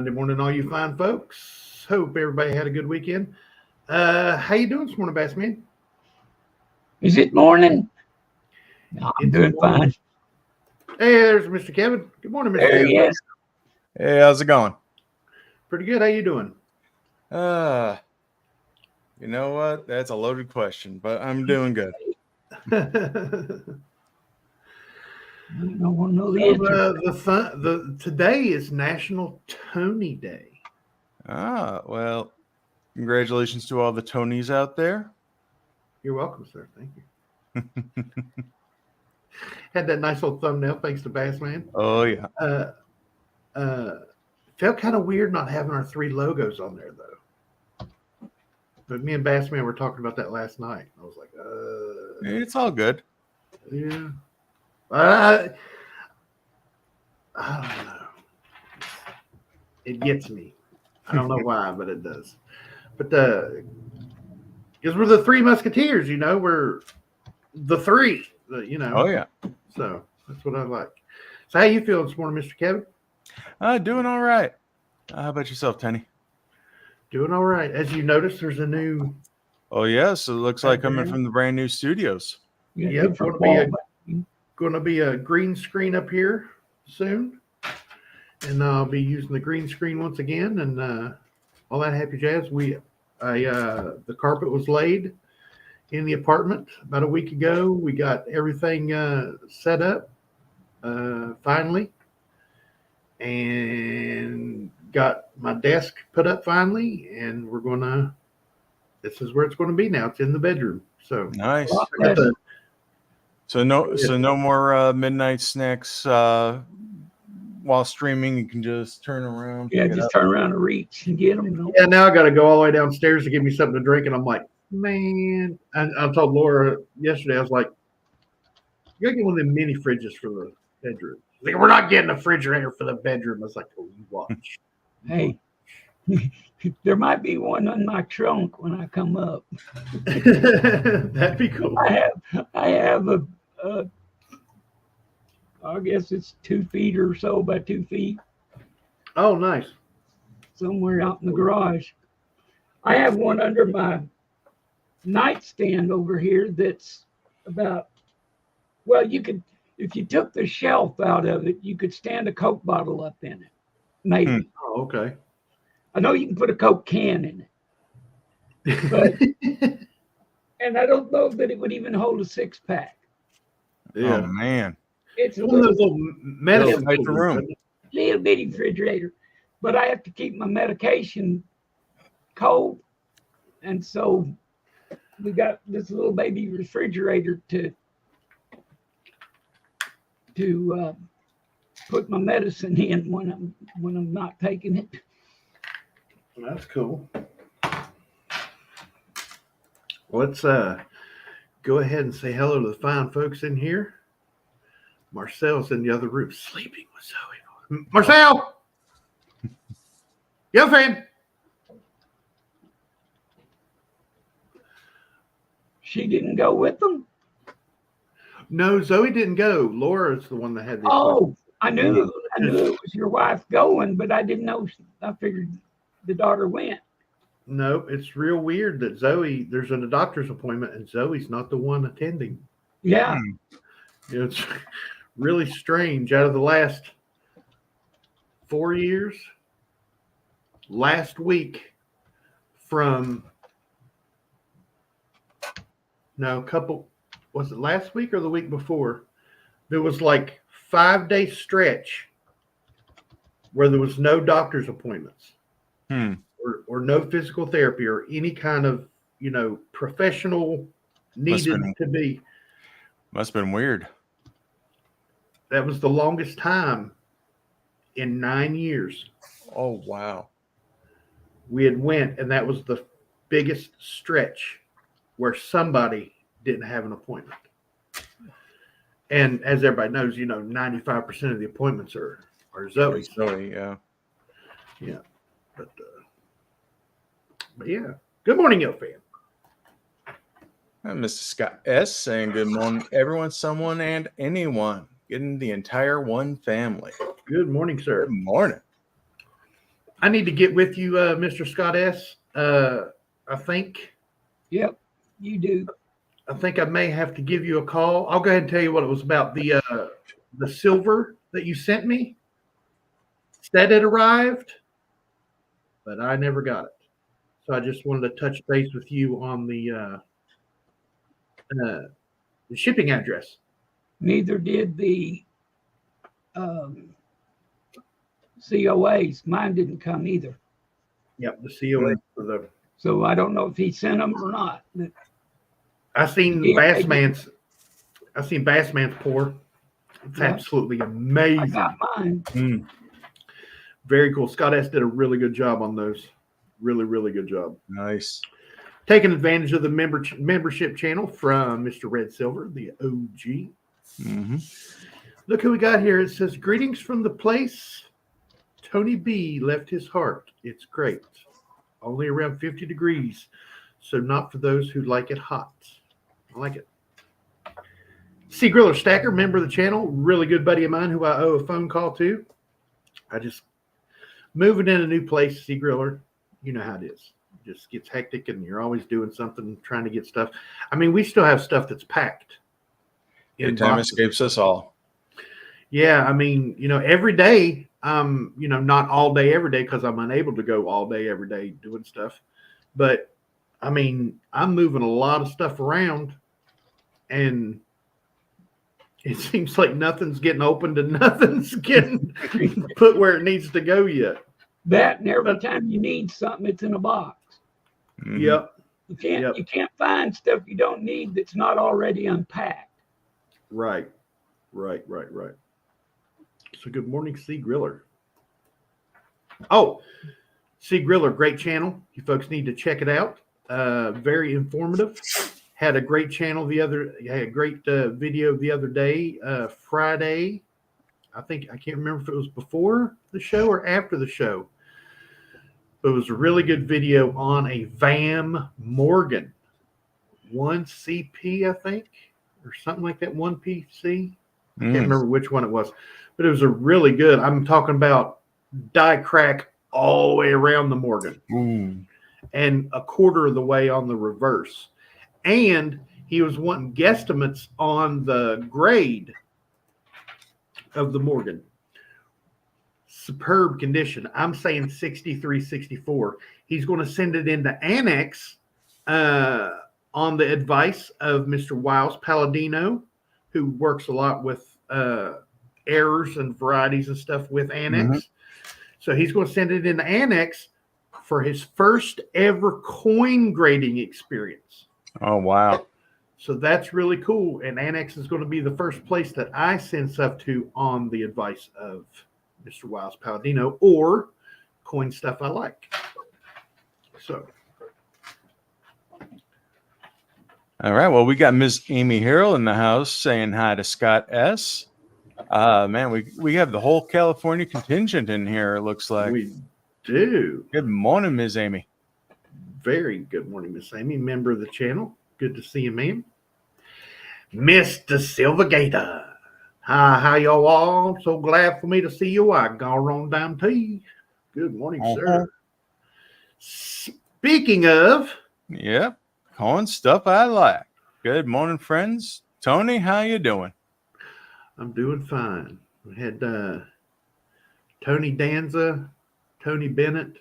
Monday morning, all you fine folks. Hope everybody had a good weekend. How you doing this morning, Bassman? Is it morning? No, I'm doing fine. Hey, there's Mr. Kevin. Good morning, Mr. There Kevin. he is. Hey, how's it going? Pretty good. How you doing? You know what? That's a loaded question, but I'm doing good. I don't want to know the answer. Today is National Tony Day. Well, congratulations to all the Tonys out there. You're welcome, sir. Thank you. Had that nice little thumbnail, thanks to Bassman. Oh yeah. Felt kind of weird not having our three logos on there though. But me and Bassman were talking about that last night. I was like, It's all good. Yeah. I don't know. It gets me. I don't know why, but it does. But because we're the Three Musketeers, we're the three, Oh yeah. So that's what I like. So how you feeling this morning, Mr. Kevin? Doing all right. How about yourself, Tenny? Doing all right. As you notice, there's a new. Oh yes, it looks like coming from the brand new studios. Yeah, going to be a green screen up here soon, and I'll be using the green screen once again, and all that happy jazz. The carpet was laid in the apartment about a week ago. We got everything set up finally, and got my desk put up finally, and this is where it's going to be now. It's in the bedroom. So nice. So no more midnight snacks while streaming. You can just turn around. Yeah, just turn around and reach and get them. Yeah, now I got to go all the way downstairs to give me something to drink, and I'm like, man. I told Laura yesterday, I was like, you got to get one of them mini fridges for the bedroom. Like, we're not getting a refrigerator for the bedroom. I was like, oh, you watch. Hey, there might be one in my trunk when I come up. That'd be cool. I have a I guess it's 2 feet or so by 2 feet. Oh, nice. Somewhere out in the garage. I have one under my nightstand over here that's about, well, you could, if you took the shelf out of it, you could stand a Coke bottle up in it. Maybe. Oh, okay. I know you can put a Coke can in it. But, and I don't know that it would even hold a 6-pack. Yeah. Oh, man. It's one of those little medicine room. Little bitty refrigerator. But I have to keep my medication cold. And so we got this little baby refrigerator to put my medicine in when I'm not taking it. That's cool. Let's go ahead and say hello to the fine folks in here. Marcel's in the other room sleeping with Zoey. Marcel! Yo, fan! She didn't go with them? No, Zoey didn't go. Laura's the one that had the appointment. I knew it was your wife going, but I didn't know. I figured the daughter went. No, it's real weird that Zoey, there's a doctor's appointment and Zoey's not the one attending. Yeah. It's really strange. Out of the last 4 years, last week was it last week or the week before? There was like 5-day stretch where there was no doctor's appointments. Or no physical therapy or any kind of, professional needed to be. Must have been weird. That was the longest time in 9 years. Oh, wow. We had went, and that was the biggest stretch where somebody didn't have an appointment. And as everybody knows, 95% of the appointments are Zoey. Zoey, yeah. Yeah. But yeah. Good morning, Yo Fan. Mr. Scott S. saying good morning, everyone, someone, and anyone. Getting the entire one family. Good morning, sir. Good morning. I need to get with you, Mr. Scott S. I think Yep, you do. I may have to give you a call. I'll go ahead and tell you what it was about. The silver that you sent me said it arrived, but I never got it. So I just wanted to touch base with you on the shipping address. Neither did the um, COAs. Mine didn't come either. Yep, the COA for the. So I don't know if he sent them or not. But I seen Yeah, Bassman's. I seen Bassman's pour. It's Yeah. absolutely I amazing. got mine. Mm, Very cool. Scott S did a really good job on those. Really, really good job. nice. Taking advantage of the membership channel from Mr. Red Silver, the OG. Hmm. Look who we got here. It says, greetings from the place Tony B left his heart. It's great. Only around 50 degrees, so not for those who like it hot. I like it. C Griller Stacker, member of the channel, really good buddy of mine who I owe a phone call to. I just moving in a new place, C Griller. You know how it is. It just gets hectic and you're always doing something, trying to get stuff. I mean, we still have stuff that's packed. Good time escapes us all. Yeah, I mean, every day, not all day, every day, because I'm unable to go all day, every day doing stuff. But I mean, I'm moving a lot of stuff around, and it seems like nothing's getting opened and nothing's getting put where it needs to go yet. That and every time you need something, it's in a box. Mhm. Yep. You can't find stuff you don't need that's not already unpacked. Right. So good morning, C Griller. Oh, C Griller, great channel. You folks need to check it out. Very informative. Had a great channel had a great video the other day, Friday. I can't remember if it was before the show or after the show. But it was a really good video on a VAM Morgan 1CP, I think, or something like that, 1PC. I can't remember which one it was, but it was a really good. I'm talking about die crack all the way around the Morgan and a quarter of the way on the reverse. And he was wanting guesstimates on the grade of the Morgan. Superb condition. I'm saying 63, 64. He's going to send it into Annex on the advice of Mr. Wiles Palladino, who works a lot with errors and varieties and stuff with Annex. Mm-hmm. So he's going to send it into Annex for his first ever coin grading experience. Oh, wow. So that's really cool. And Annex is going to be the first place that I send stuff to on the advice of Mr. Wiles Palladino or coin stuff I like. So. All right. Well, we got Ms. Amy Harrell in the house saying hi to Scott S. Man, we have the whole California contingent in here, it looks like. We do. Good morning, Ms. Amy. Very good morning, Miss Amy, member of the channel. Good to see you, ma'am. Mr. Silvergator. Hi, how y'all all? So glad for me to see you. I gone on down to you. Good morning, sir. Speaking of. Yep. Coin stuff I like. Good morning, friends. Tony, how you doing? I'm doing fine. We had Tony Danza, Tony Bennett,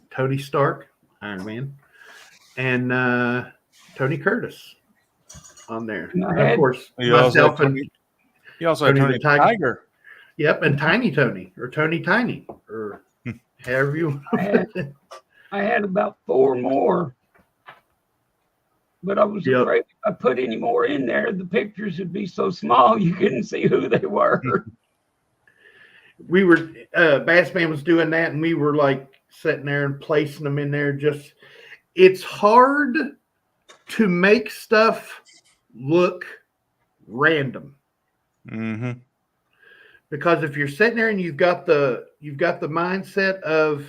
Tony Stark, Iron Man, and Tony Curtis on there. And of course, myself and you also had Tony the Tiger. Yep, and Tiny Tony or Tony Tiny or however you want. I had about 4 more. But I was afraid if I put any more in there, the pictures would be so small you couldn't see who they were. We were, Bassman was doing that, and we were like sitting there and placing them in there. It's hard to make stuff look random. Mm-hmm. Because if you're sitting there and you've got the mindset of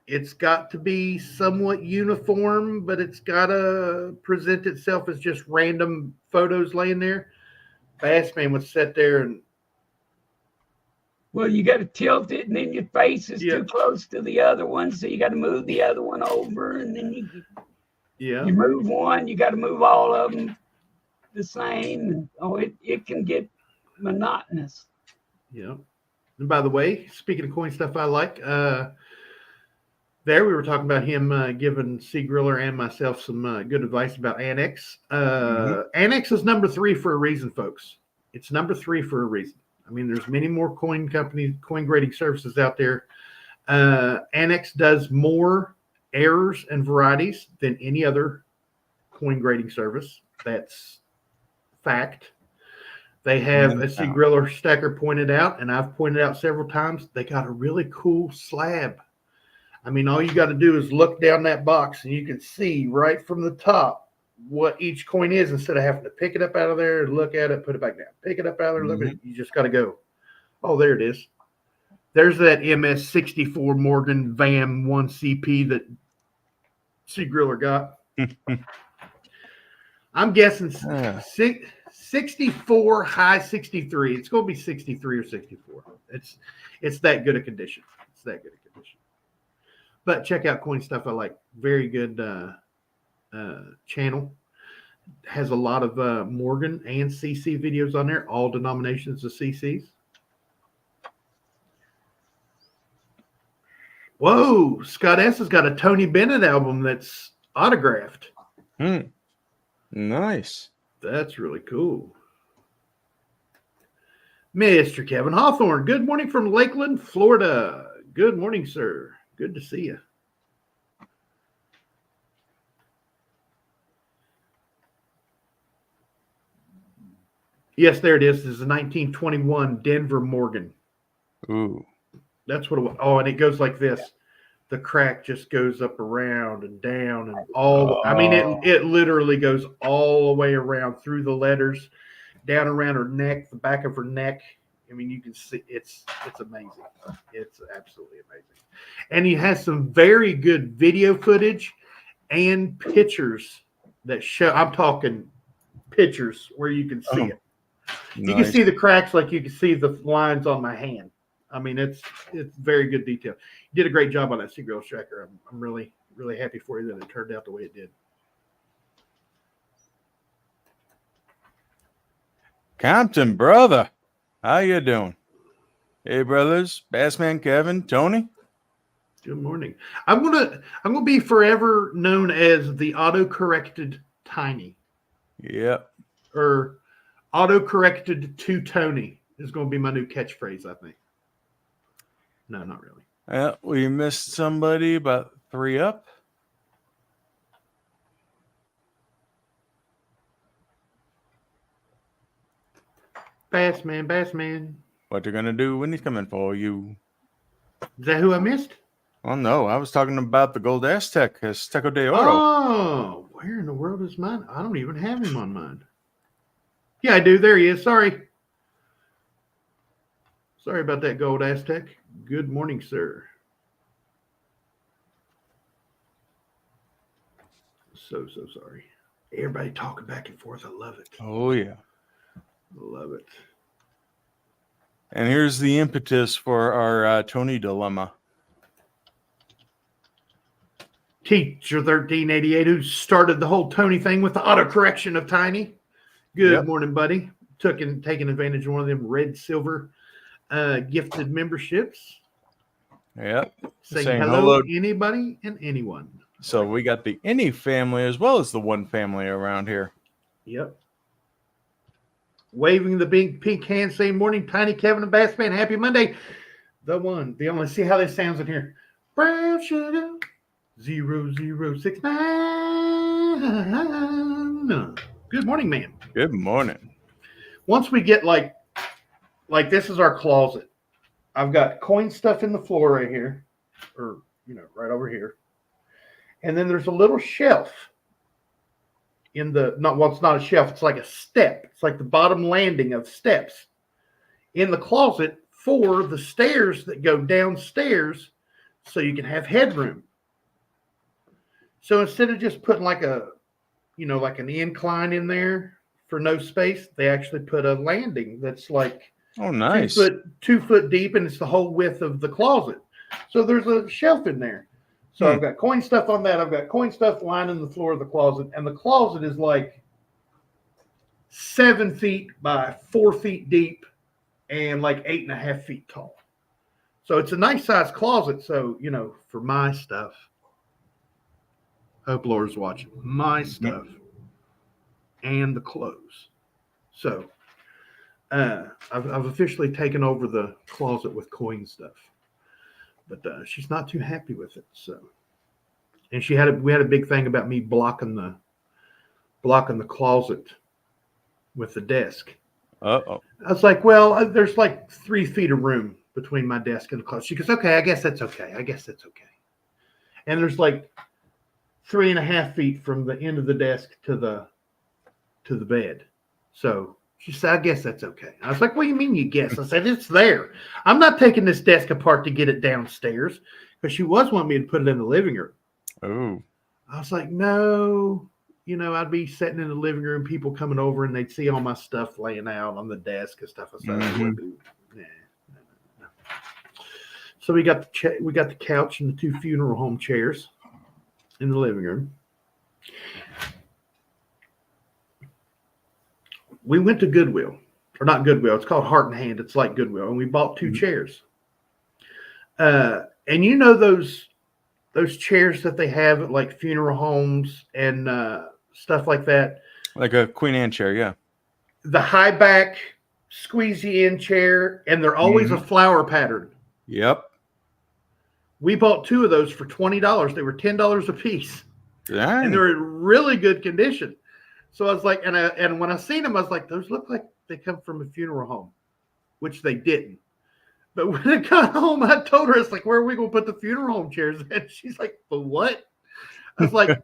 it's got to be somewhat uniform, but it's got to present itself as just random photos laying there. Bassman would sit there and Well, you got to tilt it, and then your face is Yeah. too close to the other one, so you got to move the other one over, and then you move one, you got to move all of them the same. And, it can get monotonous. Yeah. And by the way, speaking of coin stuff I like, there we were talking about him giving C Griller and myself some good advice about Annex. Annex is number 3 for a reason, folks. It's number 3 for a reason. I mean, there's many more coin companies, coin grading services out there. Annex does more errors and varieties than any other coin grading service. That's fact. They have, as C Griller Stacker pointed out, and I've pointed out several times, they got a really cool slab. I mean, all you got to do is look down that box and you can see right from the top what each coin is instead of having to pick it up out of there, look at it, put it back down. Pick it up out of there, look at it. You just got to go. Oh, there it is. There's that MS64 Morgan VAM 1CP that C Griller got. I'm guessing 64, high 63. It's going to be 63 or 64. It's that good a condition. It's that good a condition. But check out Coin Stuff I Like. Very good channel. Has a lot of Morgan and CC videos on there. All denominations of CCs. Whoa, Scott S. has got a Tony Bennett album that's autographed. Nice. That's really cool. Mr. Kevin Hawthorne, good morning from Lakeland, Florida. Good morning, sir. Good to see you. Yes, there it is. This is a 1921 Denver Morgan. Ooh. That's what it was. Oh, and it goes like this. The crack just goes up around and down and all. I mean, it literally goes all the way around through the letters, down around her neck, the back of her neck. I mean, you can see it's amazing. It's absolutely amazing. And he has some very good video footage and pictures that show. I'm talking pictures where you can see it. Nice. You can see the cracks like you can see the lines on my hand. I mean, it's very good detail. You did a great job on that Seagull Tracker. I'm really, really happy for you that it turned out the way it did. Compton, brother. How you doing? Hey, brothers. Bassman Kevin, Tony. Good morning. I'm gonna be forever known as the auto-corrected Tiny. Yep. Or auto-corrected to Tony is going to be my new catchphrase, I think. No, not really. Yeah, we missed somebody about 3 up. Bassman. What you gonna do when he's coming for you? Is that who I missed? Well, no, I was talking about the Gold Aztec, Azteco de Oro. Oh, where in the world is mine? I don't even have him on mine. Yeah, I do. There he is. Sorry about that, Gold Aztec. Good morning, sir. So sorry. Everybody talking back and forth. I love it. Oh, yeah. Love it. And here's the impetus for our Tony dilemma. Teacher 1388, who started the whole Tony thing with the autocorrection of Tiny. Good morning, buddy. Taking advantage of one of them red silver gifted memberships. Yep. Saying hello to anybody and anyone. So we got the Any family as well as the One family around here. Yep. Waving the big pink hand, saying morning, Tiny Kevin and Bassman. Happy Monday. The one, the only. See how this sounds in here. Brown sugar 0069. Good morning, ma'am. Good morning. Once we get like this is our closet. I've got coin stuff in the floor right here, or right over here, and then there's a little shelf in the it's not a shelf. It's like a step. It's like the bottom landing of steps in the closet for the stairs that go downstairs, so you can have headroom. So instead of just putting like an incline in there for no space, they actually put a landing that's like Oh, nice. 2 foot deep, and it's the whole width of the closet. So there's a shelf in there. So I've got coin stuff on that. I've got coin stuff lining the floor of the closet, and the closet is like 7 feet by 4 feet deep and like 8.5 feet tall. So it's a nice size closet. So, for my stuff, hope Laura's watching, my stuff and the clothes. So I've officially taken over the closet with coin stuff, but she's not too happy with it. So, and we had a big thing about me blocking the closet with the desk. Uh-oh. I was like, well, there's like 3 feet of room between my desk and the closet. She goes, okay, I guess that's okay. And there's like 3.5 feet from the end of the desk to the bed. So she said, I guess that's okay. I was like, what do you mean you guess? I said, it's there. I'm not taking this desk apart to get it downstairs, because she was wanting me to put it in the living room. Oh. I was like, no. I'd be sitting in the living room, people coming over, and they'd see all my stuff laying out on the desk and stuff. I said, no. So we got the couch and the 2 funeral home chairs in the living room. We went to Goodwill, or not Goodwill. It's called Heart and Hand. It's like Goodwill, and we bought 2 chairs. And those chairs that they have at like funeral homes and stuff like that. Like a Queen Anne chair, yeah. The high back, squeezy in chair, and they're always a flower pattern. Yep. We bought 2 of those for $20. They were $10 a piece. Dang. And they're in really good condition. So I was like, and when I seen them, I was like, those look like they come from a funeral home, which they didn't. But when I got home, I told her, it's like, where are we going to put the funeral home chairs? And she's like, the what? I was like,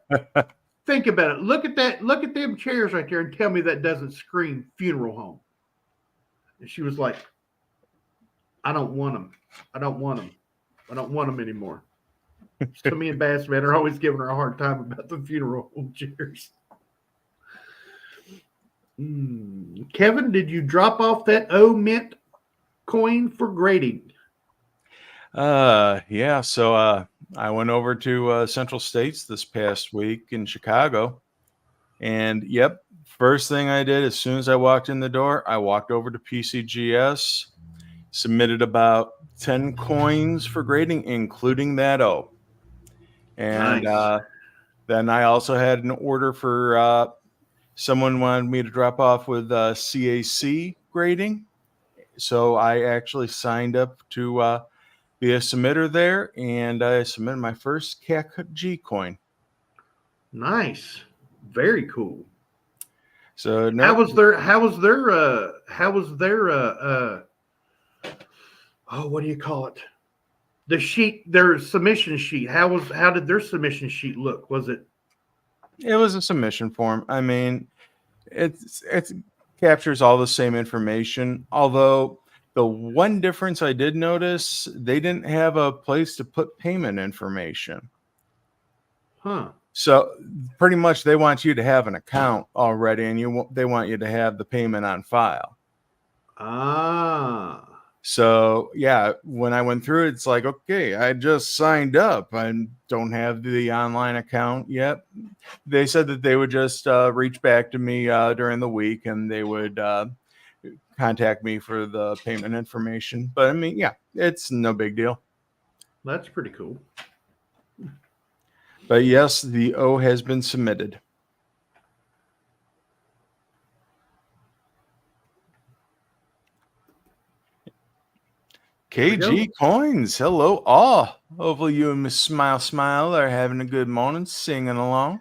think about it. Look at that. Look at them chairs right there and tell me that doesn't scream funeral home. And she was like, I don't want them. I don't want them anymore. So me and Bassman are always giving her a hard time about the funeral home chairs. Kevin, did you drop off that mint coin for grading? Yeah. So I went over to Central States this past week in Chicago, and yep, first thing I did as soon as I walked in the door, I walked over to PCGS, submitted about 10 coins for grading, including that O. And Nice. then I also had an order for someone wanted me to drop off with CAC grading. So I actually signed up to be a submitter there, and I submitted my first CAC G coin. Nice. Very cool. So how was their what do you call it? The sheet, their submission sheet. How did their submission sheet look? Was it? It was a submission form. I mean, it captures all the same information. Although the one difference I did notice, they didn't have a place to put payment information. Huh. So pretty much they want you to have an account already, and they want you to have the payment on file. Ah. So, yeah, when I went through it, it's like, okay, I just signed up. I don't have the online account yet. They said that they would just reach back to me during the week, and they would contact me for the payment information. But, I mean, yeah, it's no big deal. That's pretty cool. But, yes, the O has been submitted. KG Coins, hello all. Hopefully you and Miss Smile are having a good morning, singing along.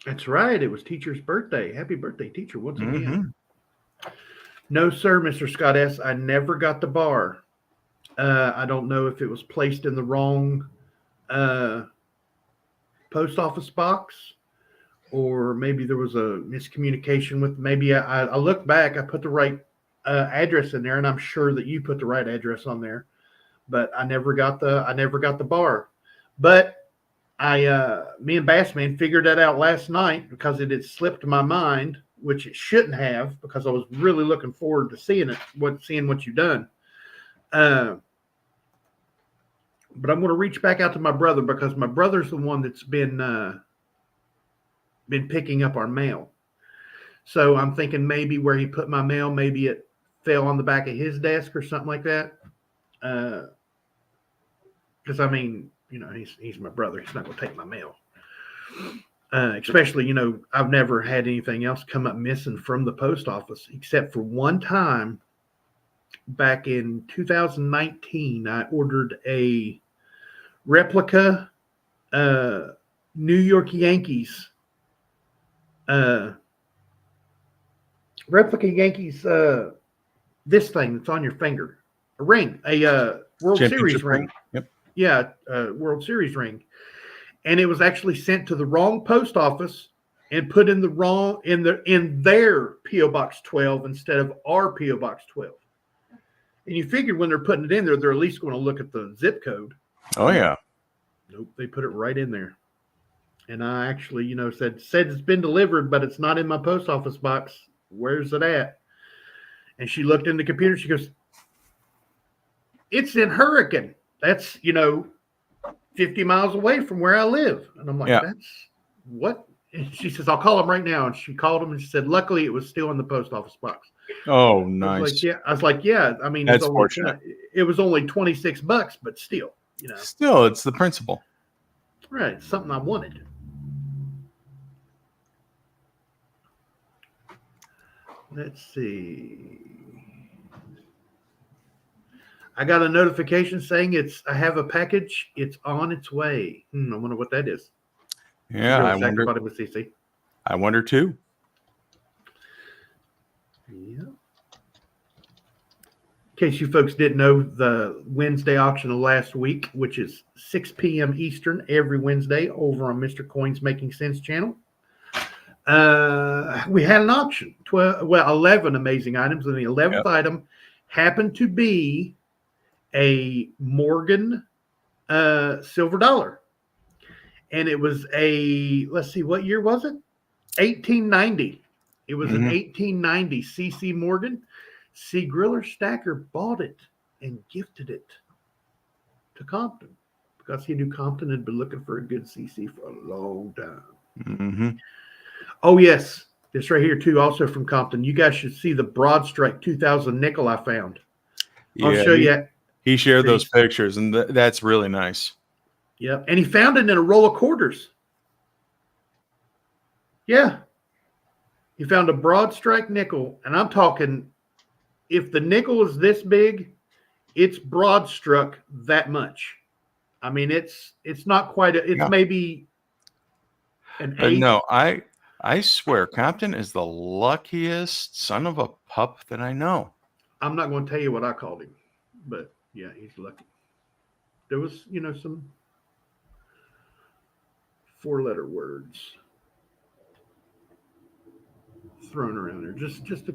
That's right. It was teacher's birthday. Happy birthday, teacher, once again. No, sir, Mr. Scott S. I never got the bar. I don't know if it was placed in the wrong post office box, or maybe there was a miscommunication with, maybe I looked back, I put the right address in there, and I'm sure that you put the right address on there, but I never got the bar. But Me and Bassman figured that out last night because it had slipped my mind, which it shouldn't have, because I was really looking forward to seeing what you've done. But I'm going to reach back out to my brother, because my brother's the one that's been picking up our mail. So I'm thinking maybe where he put my mail, maybe it fell on the back of his desk or something like that. Because I mean, he's my brother. He's not going to take my mail. Especially, I've never had anything else come up missing from the post office, except for one time back in 2019. I ordered a replica New York Yankees this thing that's on your finger, a ring, a World Series ring. Yep. Yeah, World Series ring. And it was actually sent to the wrong post office and put in their P.O. Box 12 instead of our P.O. Box 12. And you figured when they're putting it in there, they're at least going to look at the zip code. Oh, yeah. Nope, they put it right in there. And I actually, said it's been delivered, but it's not in my post office box. Where's it at? And she looked in the computer. She goes, it's in Hurricane. That's, 50 miles away from where I live. And I'm like, That's what? And she says, I'll call him right now. And she called him and she said, luckily it was still in the post office box. Oh, nice. I was like, yeah. I mean, that's fortunate. It was only $26, but still, Still, it's the principle. Right. It's something I wanted. Let's see. I got a notification saying I have a package. It's on its way. I wonder what that is. Yeah, I wonder. About it with CC. I wonder too. Yeah. In case you folks didn't know, the Wednesday auction of last week, which is 6 p.m. Eastern every Wednesday over on Mr. Coin's Making Sense channel. We had an auction, 11 amazing items, and the 11th item happened to be a Morgan silver dollar. And it was let's see, what year was it? 1890. It was an 1890 CC Morgan. C. Griller Stacker bought it and gifted it to Compton because he knew Compton had been looking for a good CC for a long time. Mm-hmm. Oh, yes. This right here, too, also from Compton. You guys should see the Broad Strike 2000 nickel I found. I'll show you. He shared those pictures, and that's really nice. Yep. And he found it in a roll of quarters. Yeah. He found a Broad Strike nickel, and I'm talking, if the nickel is this big, it's broad struck that much. I mean, it's not quite maybe an eighth. No, I swear, Compton is the luckiest son of a pup that I know. I'm not going to tell you what I called him, but yeah, he's lucky. There was, some 4-letter words thrown around there, just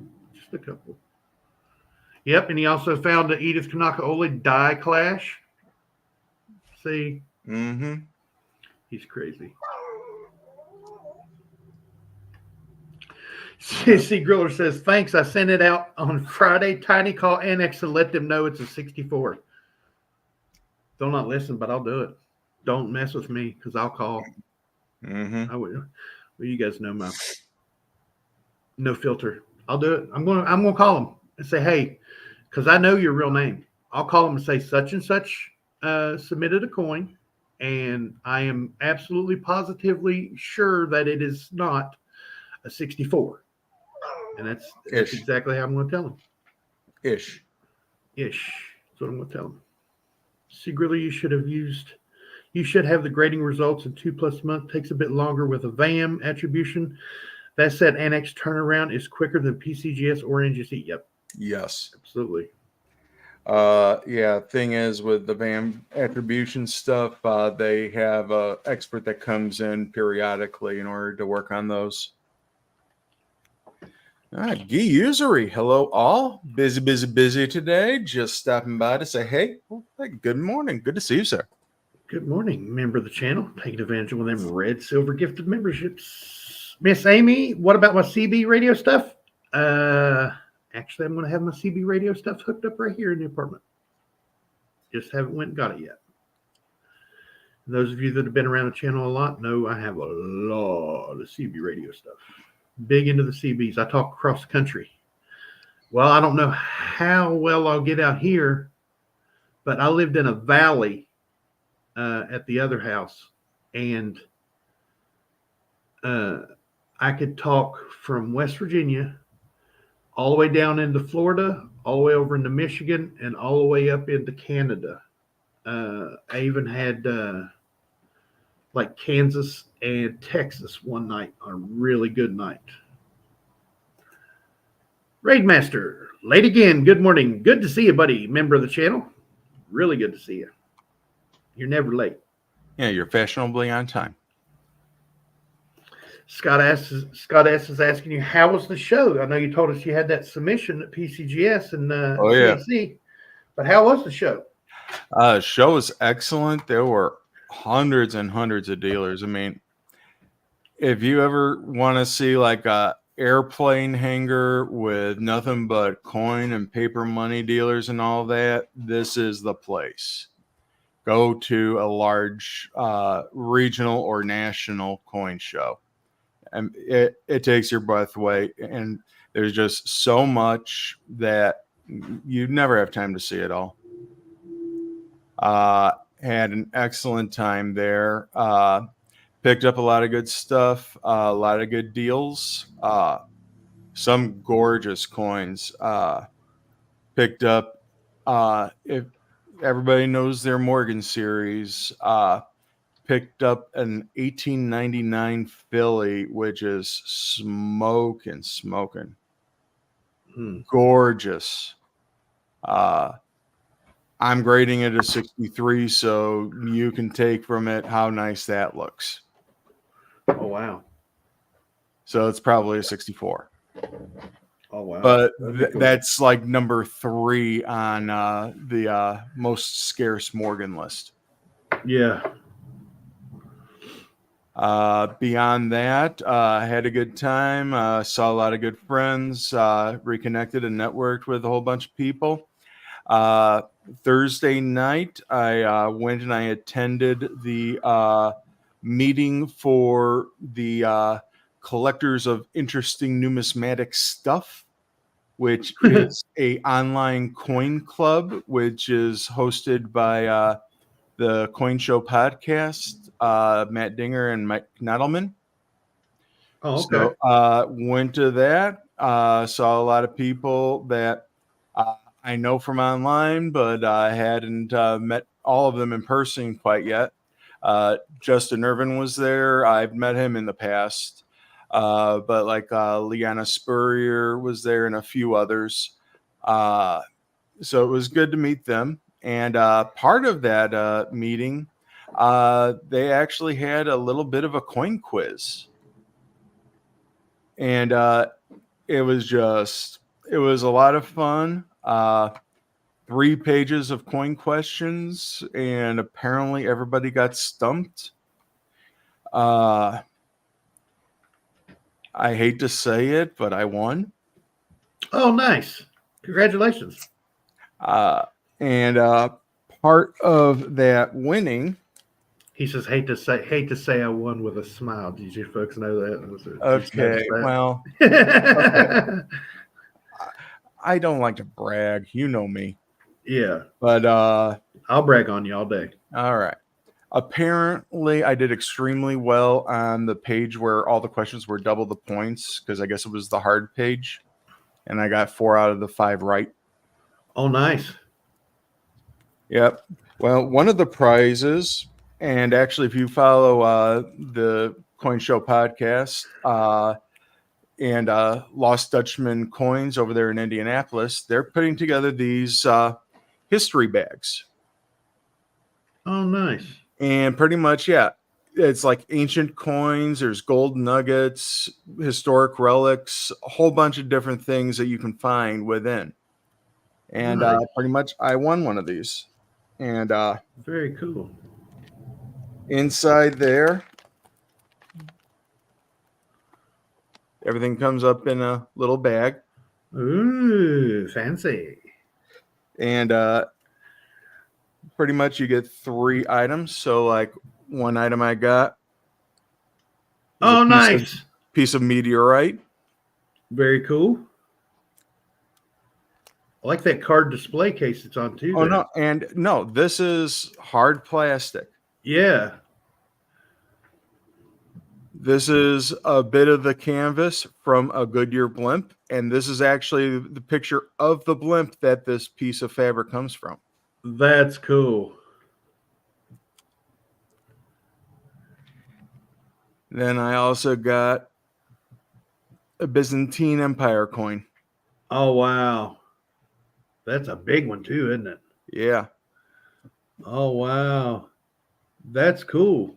a couple. Yep, and he also found the Edith Kanaka Ole Die Clash. See? Mm-hmm. He's crazy. CC Griller says, thanks. I sent it out on Friday. Tiny call Annex and let them know it's a 64. They'll not listen, but I'll do it. Don't mess with me because I'll call. Mm-hmm. I will. Well, you guys know my no filter. I'll do it. I'm gonna call them and say, hey, because I know your real name. I'll call them and say such and such submitted a coin, and I am absolutely positively sure that it is not a 64. And that's exactly how I'm going to tell them. Ish. That's what I'm going to tell them. See, Griller, you should have the grading results in 2+ months. Takes a bit longer with a VAM attribution. That said, Annex turnaround is quicker than PCGS or NGC. Yep. Yes. Absolutely. Thing is with the VAM attribution stuff, they have an expert that comes in periodically in order to work on those. Guy Usury, hello all. Busy today. Just stopping by to say, hey, good morning. Good to see you, sir. Good morning, member of the channel. Taking advantage of one of them red silver gifted memberships. Miss Amy, what about my CB radio stuff? Actually, I'm going to have my CB radio stuff hooked up right here in the apartment. Just haven't went and got it yet. Those of you that have been around the channel a lot know I have a lot of CB radio stuff. Big into the CBs. I talk across the country. Well, I don't know how well I'll get out here, but I lived in a valley at the other house, and I could talk from West Virginia all the way down into Florida, all the way over into Michigan, and all the way up into Canada. I even had like Kansas and Texas one night on a really good night. Raidmaster, late again. Good morning. Good to see you, buddy. Member of the channel. Really good to see you. You're never late. Yeah, you're fashionably on time. Scott S is asking you, how was the show? I know you told us you had that submission at PCGS and CAC, but how was the show? Show was excellent. There were hundreds and hundreds of dealers. I mean, if you ever want to see like a airplane hangar with nothing but coin and paper money dealers and all that, this is the place. Go to a large regional or national coin show, and it takes your breath away. And there's just so much that you never have time to see it all. Had an excellent time there. Picked up a lot of good stuff, a lot of good deals, some gorgeous coins. Picked up, if everybody knows their Morgan series, picked up an 1899 Philly, which is smoking. Gorgeous. I'm grading it a 63, so you can take from it how nice that looks. Oh, wow. So it's probably a 64. Oh, wow. But Cool. that's like number 3 on the most scarce Morgan list. Yeah. Beyond that, I had a good time. Saw a lot of good friends, reconnected and networked with a whole bunch of people. Thursday night, I went and I attended the meeting for the collectors of interesting numismatic stuff, which is a online coin club, which is hosted by the Coin Show podcast, Matt Dinger and Mike Nettleman. Oh, okay. So went to that, saw a lot of people that I know from online, but I hadn't met all of them in person quite yet. Justin Irvin was there. I've met him in the past, but like Liana Spurrier was there and a few others. So it was good to meet them. And part of that meeting, they actually had a little bit of a coin quiz. And it was a lot of fun. 3 pages of coin questions, and apparently everybody got stumped. I hate to say it, but I won. Oh, nice. Congratulations. And part of that winning, he says, hate to say I won with a smile. Did you folks know that? Okay, well, okay. I don't like to brag. You know me. Yeah. But I'll brag on you all day. All right. Apparently, I did extremely well on the page where all the questions were double the points, because I guess it was the hard page. And I got 4 out of the 5 right. Oh, nice. Yep. Well, one of the prizes, and actually, if you follow the Coin Show podcast and Lost Dutchman Coins over there in Indianapolis, they're putting together these history bags. Oh, nice. And pretty much, yeah, it's like ancient coins. There's gold nuggets, historic relics, a whole bunch of different things that you can find within. And Nice. pretty much, I won one of these. And very cool. inside there, everything comes up in a little bag. Ooh, fancy. And pretty much you get 3 items. So like one item I got is Oh, a nice. piece of meteorite. Very cool. I like that card display case it's on too. Oh there. no, and no, this is hard plastic. Yeah. This is a bit of the canvas from a Goodyear blimp, and this is actually the picture of the blimp that this piece of fabric comes from. That's cool. Then I also got a Byzantine Empire coin. Oh, wow. That's a big one too, isn't it? Yeah. Oh, wow. That's cool.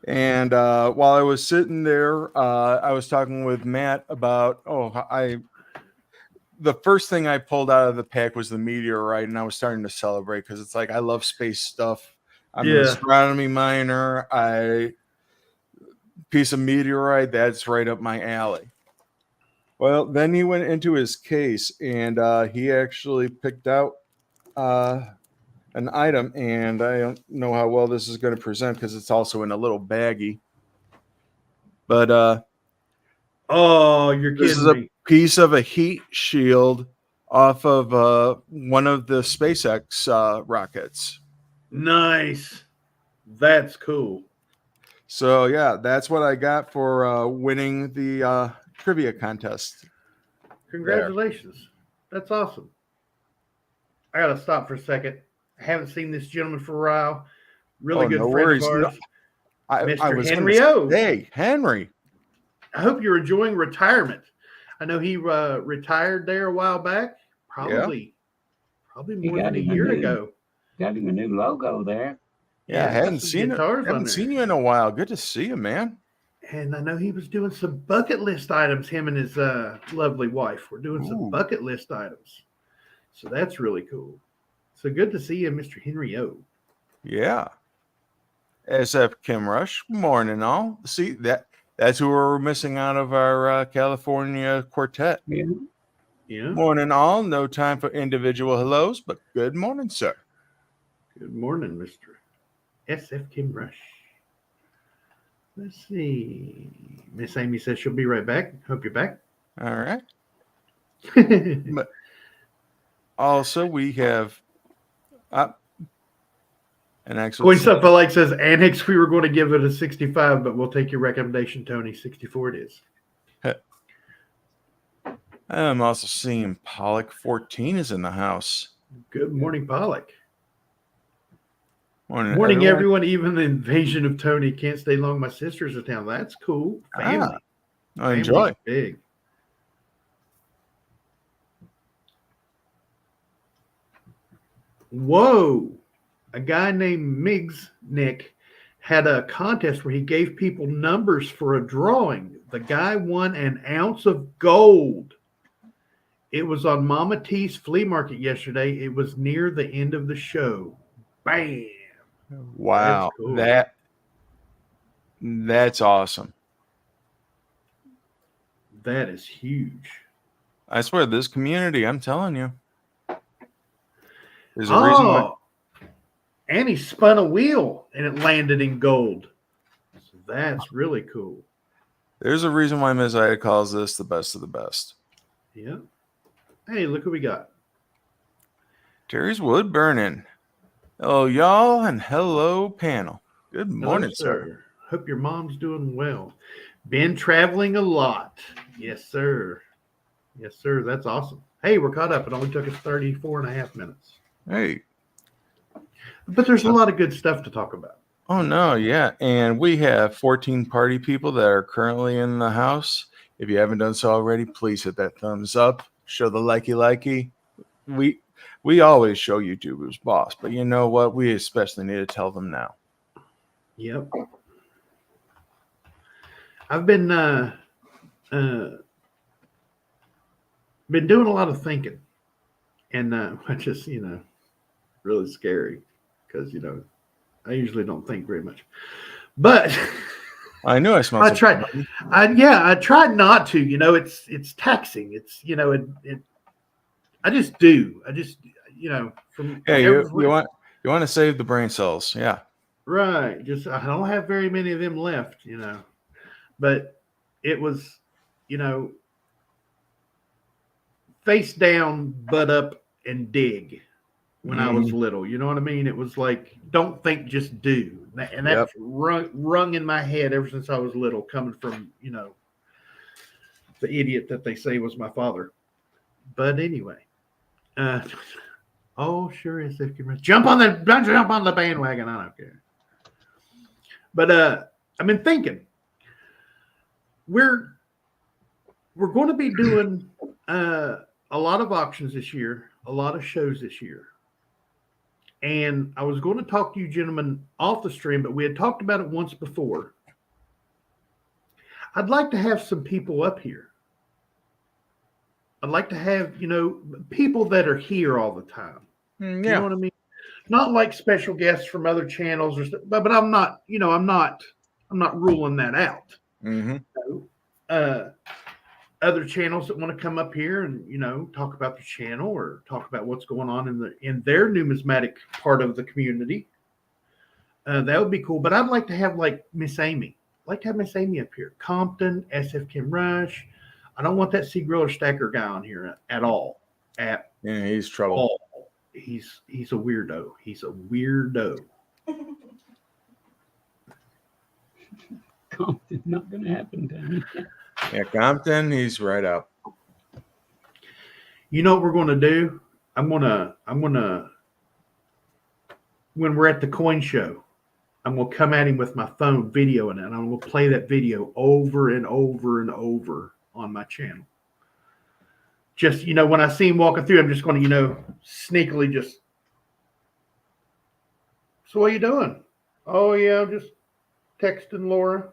And while I was sitting there, I was talking with Matt about, the first thing I pulled out of the pack was the meteorite, and I was starting to celebrate because it's like I love space stuff. I'm an Yeah. astronomy minor. Piece of meteorite, that's right up my alley. Well, then he went into his case, and he actually picked out an item, and I don't know how well this is going to present because it's also in a little baggie. But Oh, you're this kidding is a me. piece of a heat shield off of one of the SpaceX rockets. Nice. That's cool. So yeah, that's what I got for winning the trivia contest. Congratulations. That's awesome. I got to stop for a second. I haven't seen this gentleman for a while. Really good no friend worries. of ours, I Mr. was Henry O. Hey, Henry. I hope you're enjoying retirement. I know he retired there a while back, probably more than a year ago. Got him a new logo there. Yeah, I hadn't seen it. Guitars on Haven't there. seen you in a while. Good to see you, man. And I know he was doing some bucket list items. Him and his lovely wife were doing some bucket list items. So that's really cool. So good to see you, Mr. Henry O. Yeah. SF Kim Rush, morning all. See, that's who we're missing out of our California quartet. Yeah. Morning all. No time for individual hellos, but good morning, sir. Good morning, Mr. SF Kim Rush. Let's see. Miss Amy says she'll be right back. Hope you're back. All right. But also, we have an excellent. Coin Stuff I Like says, Annex, we were going to give it a 65, but we'll take your recommendation, Tony. 64 it is. I'm also seeing Pollock 14 is in the house. Good morning, Pollock. Morning, everyone. Even the invasion of Tony can't stay long. My sister's in town. That's cool. Family. Enjoy. Big. Whoa. A guy named Miggs Nick had a contest where he gave people numbers for a drawing. The guy won an ounce of gold. It was on Mama T's flea market yesterday. It was near the end of the show. Bam. Wow. Cool. That's awesome. That is huge. I swear, this community, I'm telling you. There's a reason why. And he spun a wheel and it landed in gold. So that's really cool. There's a reason why Ms. Ida calls this the best of the best. Yeah. Hey, look what we got. Terry's wood burning. Hello, y'all, and hello, panel. Good morning, sir. Hope your mom's doing well. Been traveling a lot. Yes, sir. Yes, sir. That's awesome. Hey, we're caught up. It only took us 34 and a half minutes. Hey. But there's a lot of good stuff to talk about. Oh, no, yeah. And we have 14 party people that are currently in the house. If you haven't done so already, please hit that thumbs up. Show the likey. We always show YouTubers boss, but you know what? We especially need to tell them now. Yep. I've been doing a lot of thinking, and which is really scary because I usually don't think very much, but I knew I smelled. I tried. I tried not to. You know, it's taxing. It's I just do. I just from Yeah, you want to save the brain cells. Yeah. Right. Just I don't have very many of them left. But it was, face down, butt up, and dig when I was little. You know what I mean? It was like, don't think, just do. And that's rung in my head ever since I was little, coming from, the idiot that they say was my father. But anyway, oh, sure is. Jump on the bandwagon. I don't care. But I've been thinking, we're going to be doing a lot of auctions this year, a lot of shows this year. And I was going to talk to you gentlemen off the stream, but we had talked about it once before. I'd like to have some people up here. I'd like to have, people that are here all the time. Yeah. You know what I mean? Not like special guests from other channels or stuff, but I'm not, I'm not ruling that out. Mm-hmm. Other channels that want to come up here and talk about the channel or talk about what's going on in their numismatic part of the community. That would be cool. But I'd like to have like Miss Amy. I'd like to have Miss Amy up here. Compton, SF Kim Rush. I don't want that Seagriller Stacker guy on here at all. Yeah, he's trouble. All. He's a weirdo. He's a weirdo. Compton, not going to happen to me. Yeah, Compton, he's right up. You know what we're going to do? I'm gonna when we're at the coin show, I'm gonna come at him with my phone videoing it, and I'm gonna play that video over and over and over on my channel. Just when I see him walking through, I'm just going to sneakily just. So what are you doing? Oh yeah, I'm just texting Laura.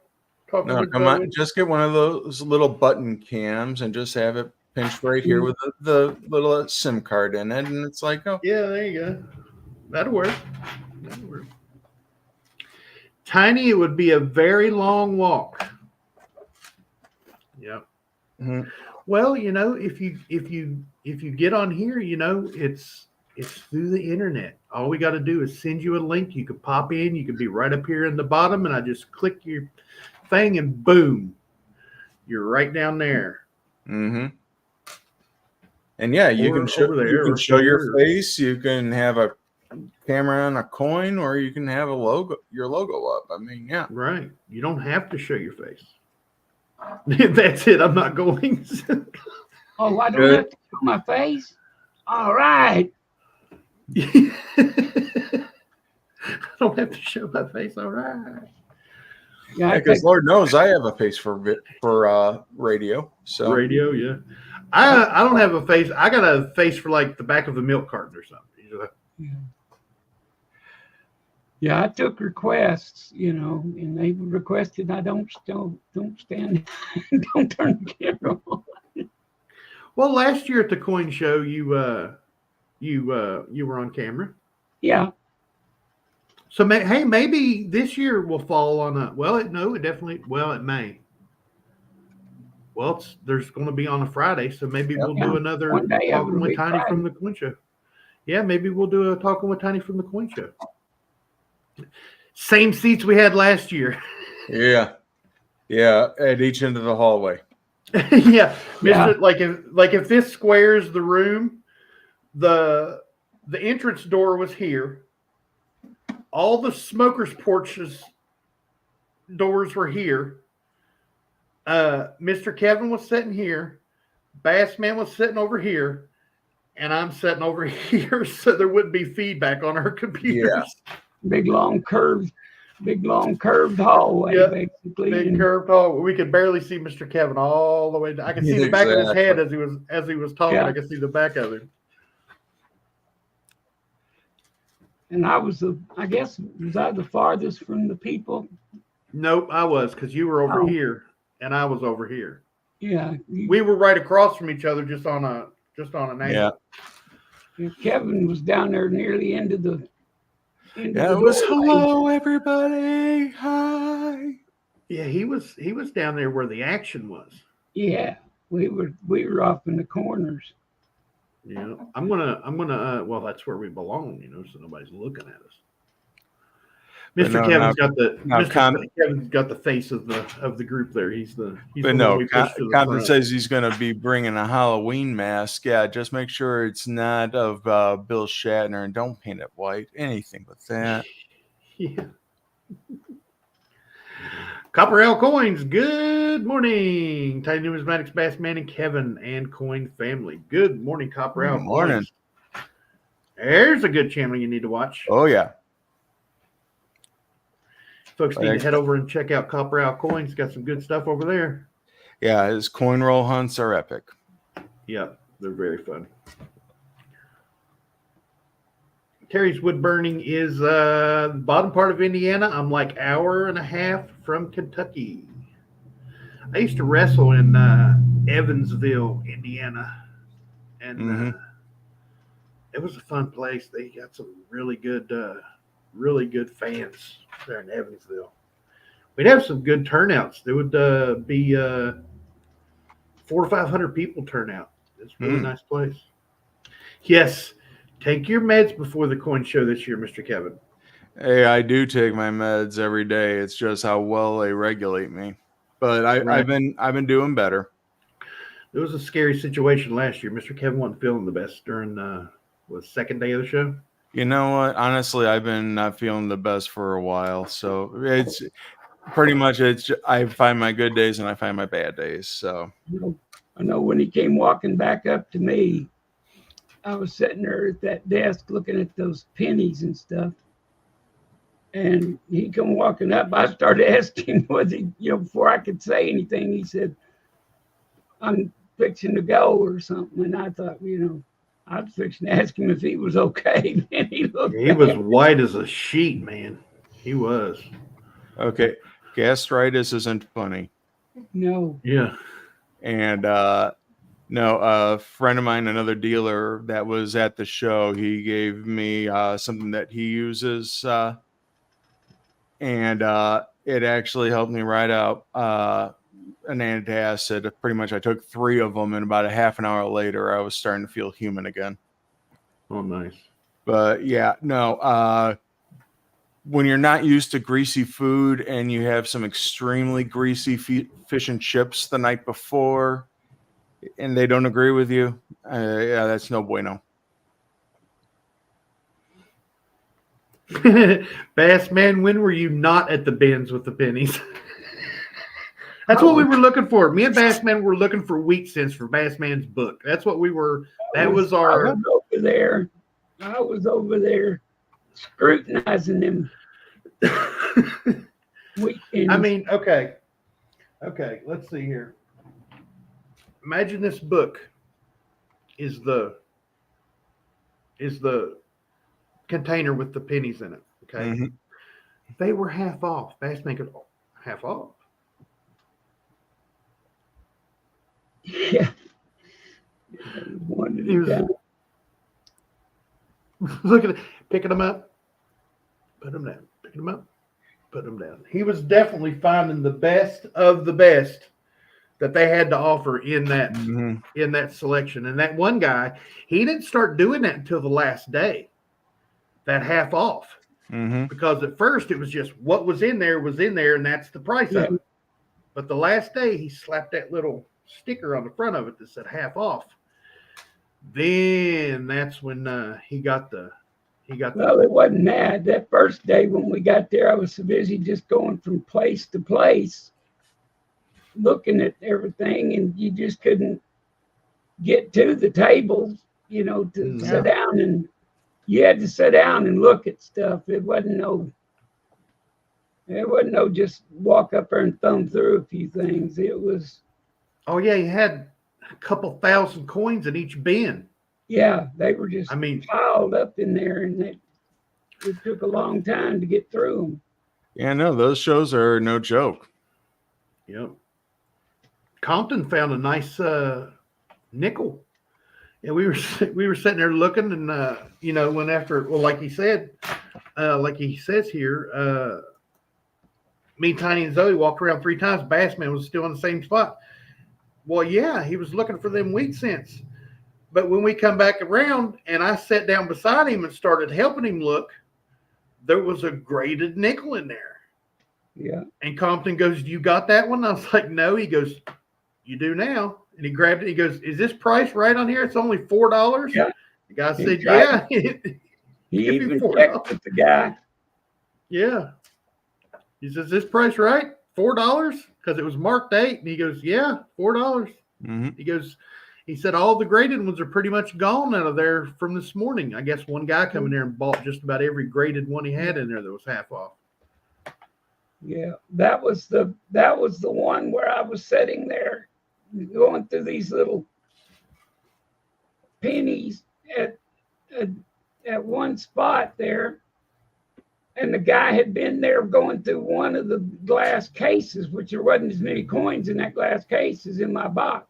No, come on, just get one of those little button cams and just have it pinched right here with the little SIM card in it, and it's like, oh yeah, there you go. That'll work. Tiny, it would be a very long walk. Yep. Mm-hmm. Well, if you get on here, it's through the internet. All we got to do is send you a link. You could pop in. You could be right up here in the bottom, and I just click your thing, and boom, you're right down there. Mm-hmm. And yeah, you can show your face. You can have a camera on a coin, or you can have your logo up. I mean, yeah, right. You don't have to show your face. That's it. I'm not going. Oh, I don't have to show my face? All right. I don't have to show my face. All right. Yeah, because Lord knows I have a face for radio. So radio, yeah. I don't have a face. I got a face for like the back of a milk carton or something. Yeah, I took requests, and they requested I don't stand, don't turn the camera on. Well, last year at the coin show, you were on camera. Yeah. So hey, maybe this year will fall on a. Well, it may. Well, there's going to be on a Friday, so maybe we'll do another Talking with Tiny from the Coin Show. Yeah, maybe we'll do a Talking with Tiny from the Coin Show. Same seats we had last year. Yeah, at each end of the hallway. Yeah. Like if this squares the room, the entrance door was here. All the smokers' porches doors were here. Mr. Kevin was sitting here. Bassman was sitting over here. And I'm sitting over here, so there wouldn't be feedback on our computers. Yeah. Big long curved hallway, basically. Big curved hallway. We could barely see Mr. Kevin all the way down. I could see the back of his head as he was talking. Yeah. I could see the back of him. And was I the farthest from the people? Nope, I was, because you were over here and I was over here. Yeah. We were right across from each other, just on an angle. Yeah. Kevin was down there near the end of the into Yeah, the it was doorway. hello everybody. Hi. Yeah, he was down there where the action was. Yeah, we were off in the corners. Yeah, I'm gonna. Well, that's where we belong, so nobody's looking at us. But Mr. no, Kevin's got the now Kevin's got the face of the group there. He's the but one no, we push to the Compton front. says he's going to be bringing a Halloween mask. Yeah, just make sure it's not of Bill Shatner and don't paint it white. Anything but that. Yeah. Copper L Coins, good morning. Tiny Numismatics, Bassman, and Kevin, and Coin family. Good morning, Copper L Good morning. Coins. There's a good channel you need to watch. Oh yeah. Folks need to head over and check out Copper Owl Coins. Got some good stuff over there. Yeah, his coin roll hunts are epic. Yeah, they're very fun. Terry's wood burning is the bottom part of Indiana. I'm like hour and a half from Kentucky. I used to wrestle in Evansville, Indiana, and it was a fun place. They got some really good fans there in Evansville. We'd have some good turnouts. There would be 400 to 500 people turn out. It's a really nice place. Yes, take your meds before the coin show this year, Mr. Kevin. Hey, I do take my meds every day. It's just how well they regulate me. But I've been doing better. It was a scary situation last year. Mr. Kevin wasn't feeling the best during the second day of the show. You know what? Honestly, I've been not feeling the best for a while. So it's pretty much I find my good days and I find my bad days. So I know when he came walking back up to me, I was sitting there at that desk looking at those pennies and stuff. And he come walking up. I started asking, was he, before I could say anything, he said, I'm fixing to go or something. And I thought, I was fixing to ask him if he was okay. And he was white as a sheet, man. He was. Okay. Gastritis isn't funny. No. Yeah. And no, a friend of mine, another dealer that was at the show, he gave me something that he uses. And it actually helped me right out an antacid. Pretty much I took 3 of them, and about a half an hour later, I was starting to feel human again. Oh, nice. But yeah, no, when you're not used to greasy food and you have some extremely greasy fish and chips the night before and they don't agree with you, yeah, that's no bueno. Bassman, when were you not at the bins with the pennies? That's what we were looking for. Me and Bassman were looking for wheat cents for Bassman's book. That's what we were. That was our. I was over there scrutinizing them. I mean, okay. Let's see here. Imagine this book is the container with the pennies in it. Okay, they were half off. Bassman goes, half off. Yeah. He was looking at picking them up, put them down, picking them up, put them down. He was definitely finding the best of the best that they had to offer in that selection. And that one guy, he didn't start doing that until the last day. That half off, because at first it was just what was in there, and that's the price of it. But the last day, he slapped that little sticker on the front of it that said half off. Then that's when he got the. Well, it wasn't that. That first day when we got there, I was so busy just going from place to place, looking at everything, and you just couldn't get to the tables, to sit down, and you had to sit down and look at stuff. It wasn't no just walk up there and thumb through a few things. It was. Oh yeah, you had a couple thousand coins in each bin. Yeah, they were just piled up in there, and it took a long time to get through them. Yeah, no, those shows are no joke. Yep. Compton found a nice nickel Yeah, we were sitting there looking, and when after, well, like he said, like he says here, me, Tiny, and Zoe walked around 3 times. Bassman was still in the same spot. Well, yeah, he was looking for them wheat cents. But when we come back around, and I sat down beside him and started helping him look, there was a graded nickel in there. Yeah. And Compton goes, "You got that one?" I was like, "No." He goes, "You do now." And he grabbed it. He goes, "Is this price right on here? It's only $4." Yeah. The guy He said, tried "Yeah." He Give me even $4. checked with the guy. Yeah. He says, "This price right? $4?" Because it was marked 8. And he goes, "Yeah, $4." Mm-hmm. He said, "All the graded ones are pretty much gone out of there from this morning." I guess one guy come in there and bought just about every graded one he had in there that was half off. Yeah, that was the one where I was sitting there going through these little pennies at one spot there, and the guy had been there going through one of the glass cases, which there wasn't as many coins in that glass case as in my box,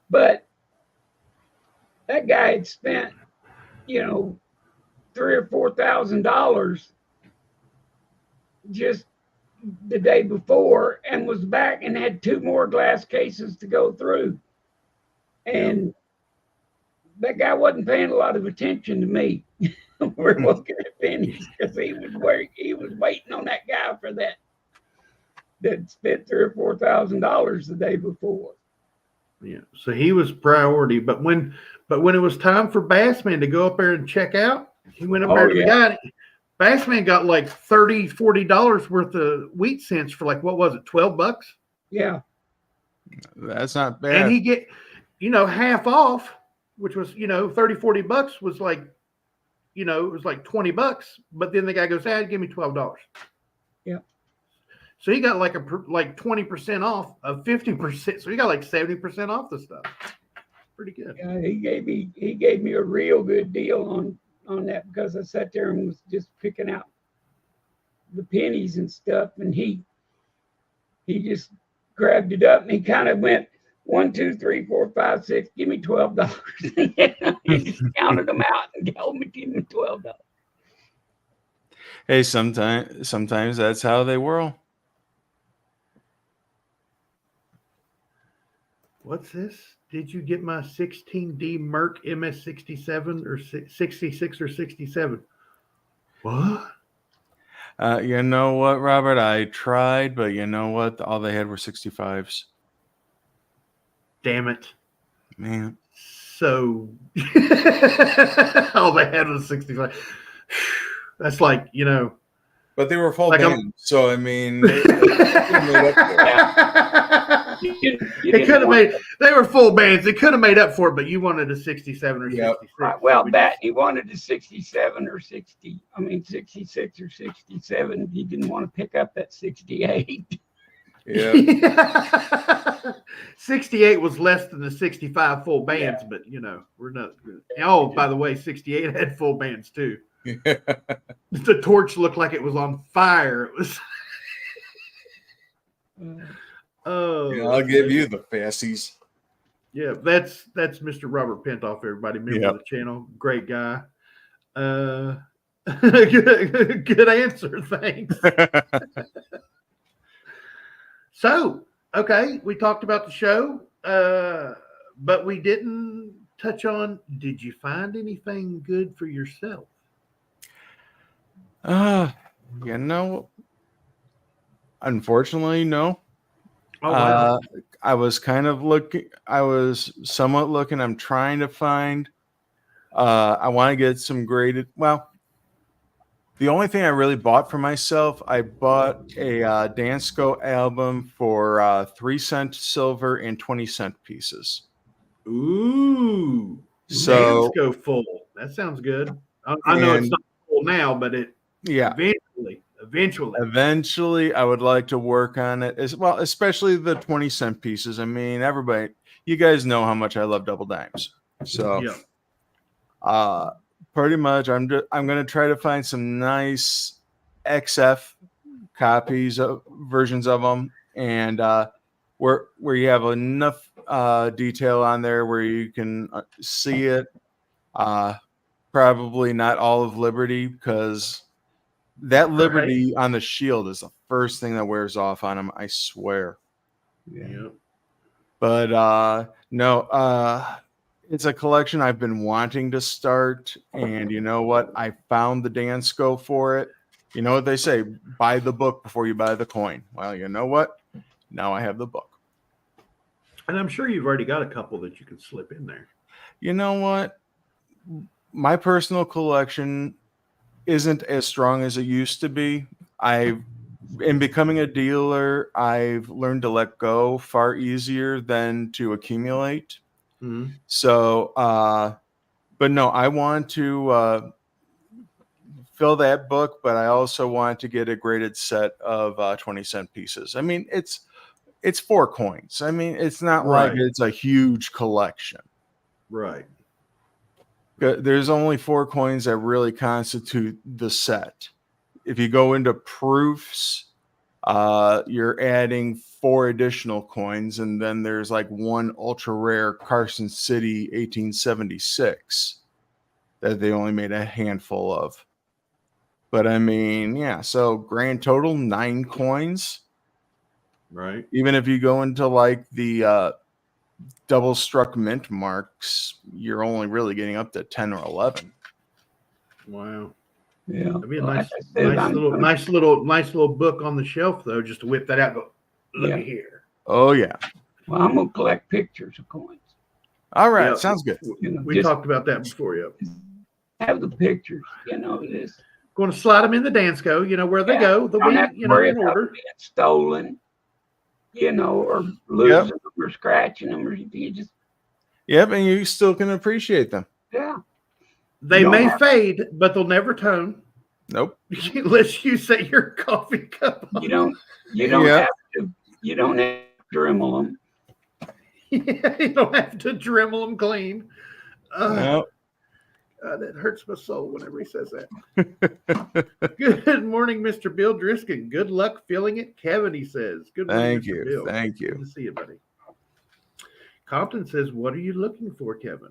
but that guy had spent, $3,000 or $4,000 just the day before, and was back and had 2 more glass cases to go through. And that guy wasn't paying a lot of attention to me. We're looking at pennies because he was waiting on that guy for that spent $3,000 or $4,000 the day before. Yeah. So he was priority. But when it was time for Bassman to go up there and check out, he went up there to the guy. Bassman got like $30, $40 worth of wheat cents for like, what was it, $12? Yeah. That's not bad. And he get, half off, which was, $30, $40 was like, it was like $20. But then the guy goes, give me $12. Yeah. So he got like 20% off of 50%. So he got like 70% off the stuff. Pretty good. Yeah, he gave me a real good deal on that, because I sat there and was just picking out the pennies and stuff, and he just grabbed it up and he kind of went 1, 2, 3, 4, 5, 6. Give me $12. He just counted them out and give me $12. Hey, sometimes that's how they whirl. What's this? Did you get my 16D Merc MS67 or 66 or 67? What? You know what, Robert? I tried, but you know what? All they had were 65s. Damn it. Man. So all they had was 65. That's like, But they were full like band, so I mean, they made up for it. They were full bands. They could have made up for it, but you wanted a 67 or 66. Right. Well, he wanted a 67 or 66 or 67. He didn't want to pick up that 68. Yeah. 68 was less than the 65 full bands, but we're not. Oh, by the way, 68 had full bands too. The torch looked like it was on fire. It was. I'll give you the fassies. Yeah, that's Mr. Robert Pentoff, everybody. Member of the channel. Great guy. Good answer. Thanks. So, okay, we talked about the show, but we didn't touch on, did you find anything good for yourself? Unfortunately, no. Oh, wow. I was kind of looking. I was somewhat looking. I'm trying to find. I want to get some graded. Well, the only thing I really bought for myself, I bought a Dansko album for 3 cent silver and 20 cent pieces. Ooh. So Dansko full. That sounds good. I know it's not full now, but Eventually, I would like to work on it as well, especially the 20 cent pieces. I mean, everybody, you guys know how much I love double dimes. So, pretty much, I'm going to try to find some nice XF copies of versions of them, and where you have enough detail on there where you can see it. Probably not all of Liberty, because that Liberty on the shield is the first thing that wears off on him, I swear. Yeah. But no, it's a collection I've been wanting to start, and you know what? I found the Dansco for it. You know what they say, buy the book before you buy the coin. Well, you know what? Now I have the book. And I'm sure you've already got a couple that you can slip in there. You know what? My personal collection isn't as strong as it used to be. In becoming a dealer, I've learned to let go far easier than to accumulate. Mm-hmm. So, but no, I want to fill that book, but I also want to get a graded set of 20-cent pieces. I mean, it's 4 coins. I mean, it's not like it's a huge collection. Right. There's only 4 coins that really constitute the set. If you go into proofs, you're adding 4 additional coins, and then there's like 1 ultra rare Carson City 1876 that they only made a handful of. But I mean, yeah, so grand total 9 coins. Right. Even if you go into like the double struck mint marks, you're only really getting up to 10 or 11. Wow. Yeah. That'd be a Well, nice, like I said, nice little book on the shelf though, just to whip that out. Go, look Yeah. at here. Oh yeah. Well, I'm gonna collect pictures of coins. All right, Yeah. sounds good. You know, We just talked about that before. Yeah. have the pictures. You know, this. Going to slide them in the Dansco. You know where they go. They'll Don't be have to in worry about order. being stolen. You know, or losing them or scratching them, or you just Yep, and you still can appreciate them. yeah. They may fade, but they'll never tone. Nope. Unless you set your coffee cup on. You don't Yeah. have to Dremel them. Yeah, you don't have to Dremel them clean. Nope. That hurts my soul whenever he says that. Good morning, Mr. Bill Driskin. Good luck filling it, Kevin, he says. Good morning, Thank Mr. you. Bill. Thank Good you. to see you, buddy. Compton says, what are you looking for, Kevin?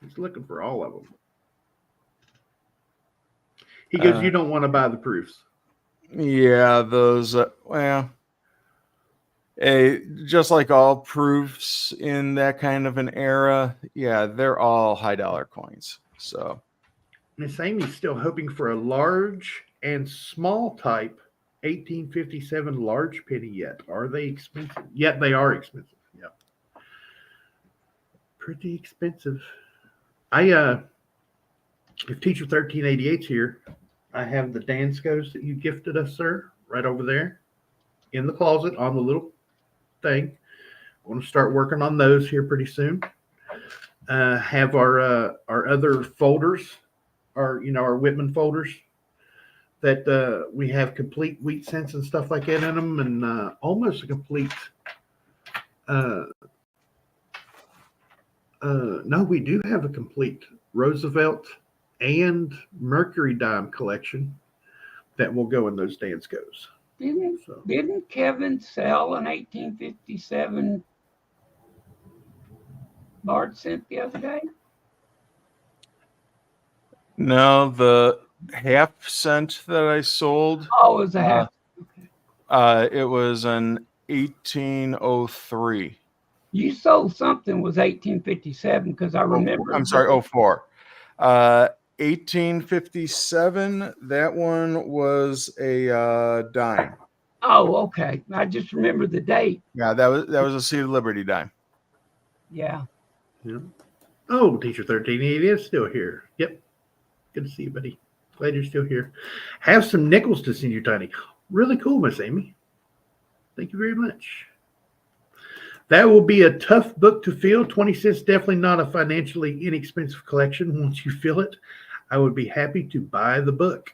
He's looking for all of them. He goes, you don't want to buy the proofs. Yeah, those, just like all proofs in that kind of an era, yeah, they're all high dollar coins. So Miss Amy's still hoping for a large and small type 1857 large penny yet. Are they expensive? Yet they are expensive. Yeah. Pretty expensive. If Teacher 1388's here, I have the Danscos that you gifted us, sir, right over there in the closet on the little thing. I'm going to start working on those here pretty soon. Have our other folders, our Whitman folders that we have complete wheat cents and stuff like that in them, and almost a complete. No, we do have a complete Roosevelt and Mercury dime collection that will go in those Danscos. Didn't Kevin sell an 1857 large cent the other day? no, the half cent that I sold, Oh, it was a half. it was an 1803. You sold something was 1857 because I remember. I'm sorry, 04. 1857, that one was a dime. Oh, okay. I just remember the date. Yeah, that was a Sea of Liberty dime. Yeah. Oh, Teacher 1388 is still here. Yep. Good to see you, buddy. Glad you're still here. Have some nickels to send you, Tiny. Really cool, Miss Amy. Thank you very much. That will be a tough book to fill. 20 cents, definitely not a financially inexpensive collection. Once you fill it, I would be happy to buy the book.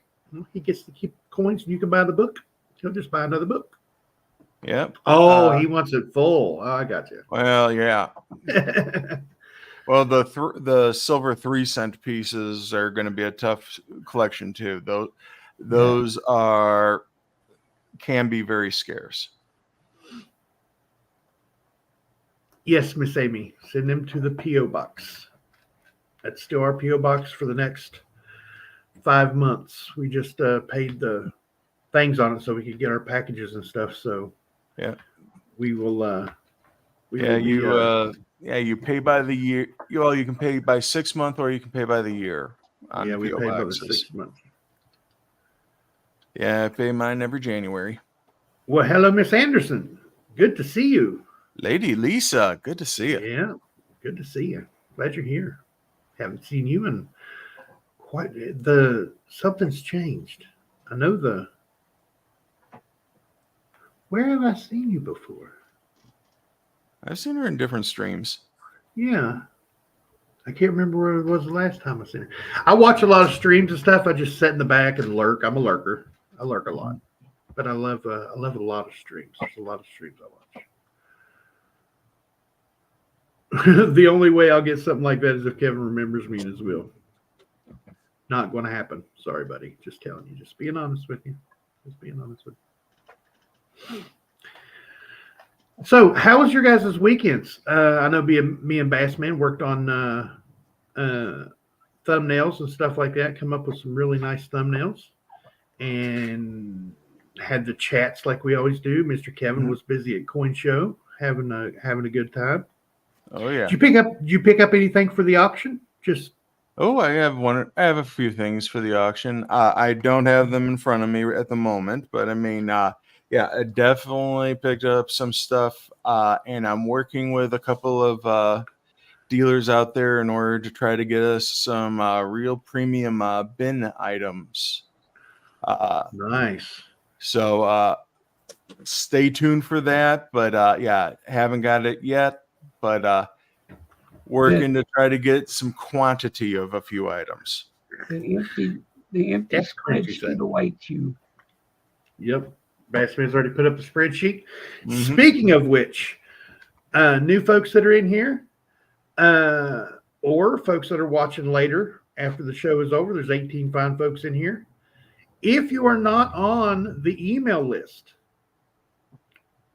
He gets to keep coins and you can buy the book. He'll just buy another book. Yep. Oh, he wants it full. Oh, I got you. Well, yeah. Well, the silver 3-cent pieces are going to be a tough collection too. Those can be very scarce. Yes, Miss Amy. Send them to the P.O. box. That's still our P.O. box for the next 5 months. We just paid the things on it so we could get our packages and stuff. So Yeah. we will. Yeah, you pay by the year. You can pay by 6 month or you can pay by the year on Yeah, the we PO paid by the boxes. 6 months. Yeah, I pay mine every January. Well, hello, Miss Anderson. Good to see you. Lady Lisa, good to see you. Yeah, good to see you. Glad you're here. Haven't seen you in quite something's changed. I know where have I seen you before? I've seen her in different streams. Yeah. I can't remember where it was the last time I seen her. I watch a lot of streams and stuff. I just sit in the back and lurk. I'm a lurker. I lurk a lot. But I love a lot of streams. There's a lot of streams I watch. The only way I'll get something like that is if Kevin remembers me in his will. Not going to happen. Sorry, buddy. Just telling you. Just being honest with you. Just being honest with you. So, how was your guys' weekends? I know me and Bassman worked on thumbnails and stuff like that. Come up with some really nice thumbnails, and had the chats like we always do. Mr. Kevin was busy at Coin Show, having a good time. Oh yeah. Did you pick up anything for the auction? Just I have a few things for the auction. I don't have them in front of me at the moment, but I mean, yeah, I definitely picked up some stuff, and I'm working with a couple of dealers out there in order to try to get us some real premium bin items. nice. So stay tuned for that. But yeah, haven't got it yet, but working to try to get some quantity of a few items. The empty That's what you said. spreadsheet awaits you. Yep. Bassman's already put up the spreadsheet. Mhm. Speaking of which, new folks that are in here, or folks that are watching later after the show is over, there's 18 fine folks in here. If you are not on the email list,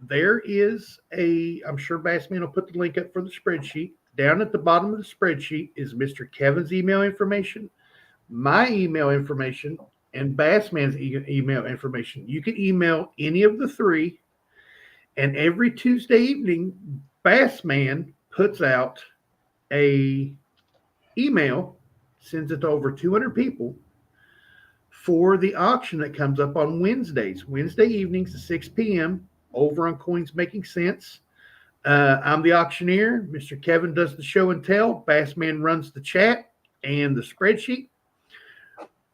there is I'm sure Bassman will put the link up for the spreadsheet. Down at the bottom of the spreadsheet is Mr. Kevin's email information, my email information, and Bassman's email information. You can email any of the three, and every Tuesday evening, Bassman puts out a email, sends it to over 200 people for the auction that comes up on Wednesday evenings at 6 p.m. over on Coins Making Sense. I'm the auctioneer. Mr. Kevin does the show and tell. Bassman runs the chat and the spreadsheet.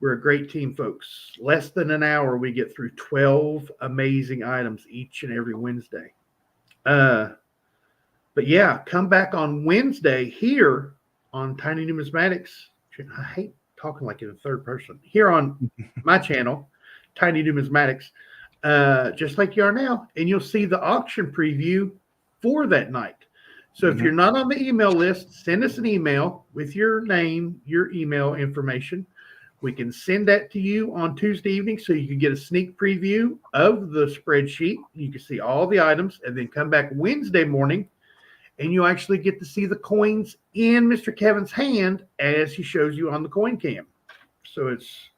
We're a great team, folks. Less than an hour, we get through 12 amazing items each and every Wednesday. But yeah, come back on Wednesday here on Tiny Numismatics. I hate talking like in the third person. Here on my channel, Tiny Numismatics, just like you are now, and you'll see the auction preview for that night. So if you're not on the email list, send us an email with your name, your email information. We can send that to you on Tuesday evening so you can get a sneak preview of the spreadsheet. You can see all the items, and then come back Wednesday morning and you actually get to see the coins in Mr. Kevin's hand as he shows you on the coin cam. So it's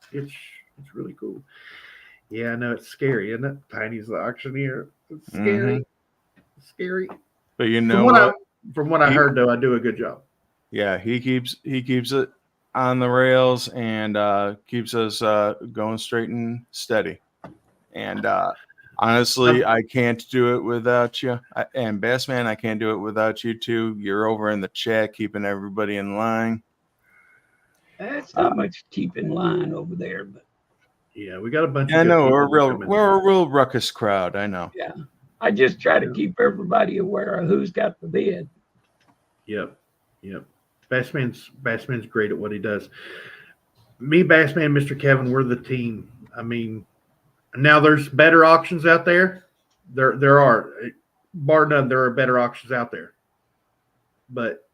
really cool. Yeah, I know it's scary, isn't it? Tiny's the auctioneer. It's scary. It's scary. But you know from what I heard, though, I do a good job. Yeah, he keeps it on the rails and keeps us going straight and steady. And honestly, I can't do it without you. And Bassman, I can't do it without you too. You're over in the chat, keeping everybody in line. That's not much to keep in line over there, but yeah, we got a bunch. I know we're a real ruckus crowd. I know. Yeah, I just try to keep everybody aware of who's got the bid. Yep. Bassman's great at what he does. Me, Bassman, Mr. Kevin, we're the team. I mean, now there's better auctions out there. There are, bar none, there are better auctions out there, but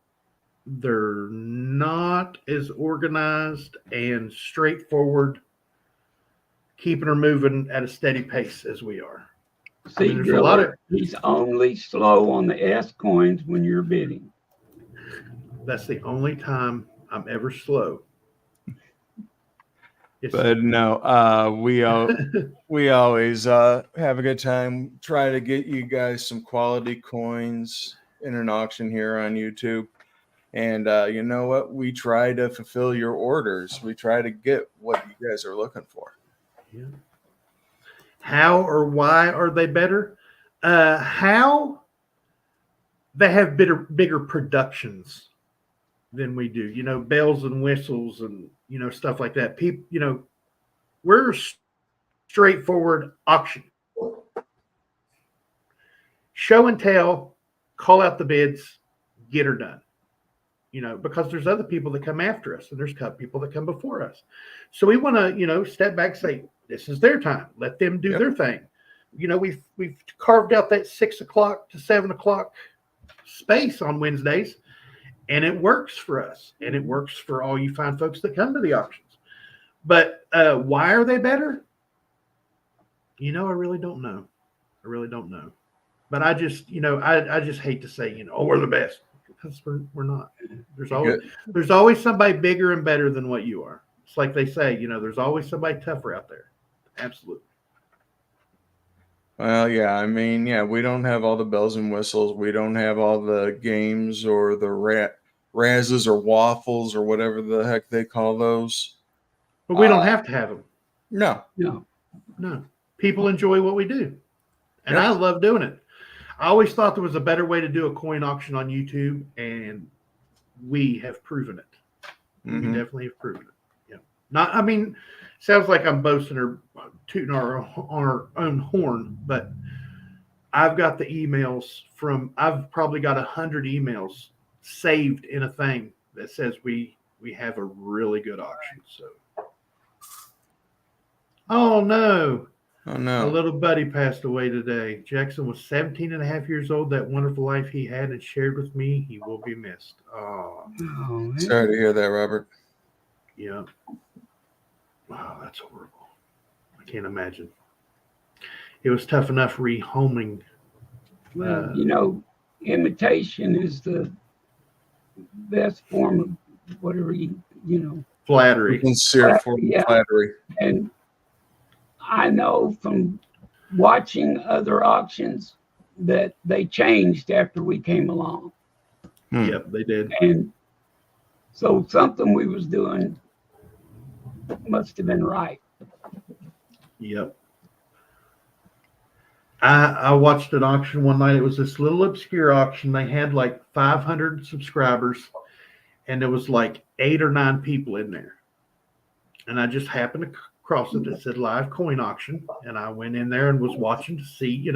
they're not as organized and straightforward, keeping her moving at a steady pace as we are. See, there's a lot Driller, of he's only slow on the S coins when you're bidding. that's the only time I'm ever slow. It's, But no, we always have a good time. Try to get you guys some quality coins in an auction here on YouTube. And you know what? We try to fulfill your orders. We try to get what you guys are looking for. yeah. How or why are they better? How they have bigger productions than we do. You know, bells and whistles and stuff like that. People, we're straightforward auction, show and tell, call out the bids, get her done. Because there's other people that come after us and there's people that come before us. So we want to, step back, say, this is their time. Let them do their thing. We've carved out that 6 o'clock to 7 o'clock space on Wednesdays, and it works for us. And it works for all you fine folks that come to the auctions. But why are they better? I really don't know. But I just, I just hate to say, oh, we're the best. Because we're not. There's always somebody bigger and better than what you are. It's like they say, there's always somebody tougher out there. Absolutely. Well, yeah, I mean, yeah, we don't have all the bells and whistles. We don't have all the games or the razzes or waffles or whatever the heck they call those. But we don't have to have them. No. People enjoy what we do. And I love doing it. I always thought there was a better way to do a coin auction on YouTube, and we have proven it. Mm-hmm. We definitely have proven it. Yeah. Sounds like I'm boasting or tooting our own horn, but I've got the emails I've probably got 100 emails saved in a thing that says we have a really good auction. So, oh no. Oh, no. A little buddy passed away today. Jackson was 17 and a half years old. That wonderful life he had and shared with me. He will be missed. Oh, sorry to hear that, Robert. Yeah. Wow, that's horrible. I can't imagine. It was tough enough rehoming. Well, imitation is the best form of whatever Flattery. Sincere form of flattery. And I know from watching other auctions that they changed after we came along. Yep, they did. And so something we was doing must have been right. Yep. I watched an auction one night. It was this little obscure auction. They had like 500 subscribers, and there was like 8 or 9 people in there. And I just happened to cross it that said live coin auction, and I went in there and was watching to see,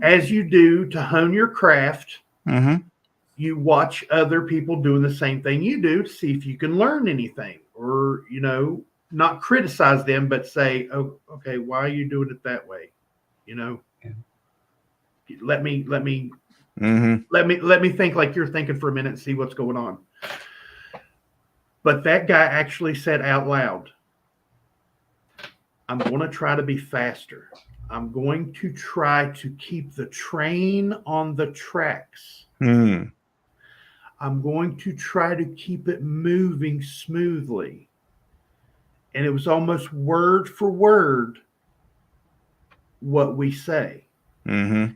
as you do to hone your craft. Mm-hmm. You watch other people doing the same thing you do to see if you can learn anything, or not criticize them, but say, oh, okay, why are you doing it that way? Let me think like you're thinking for a minute and see what's going on. But that guy actually said out loud, I'm going to try to be faster. I'm going to try to keep the train on the tracks. I'm going to try to keep it moving smoothly. And it was almost word for word what we say. Mm-hmm.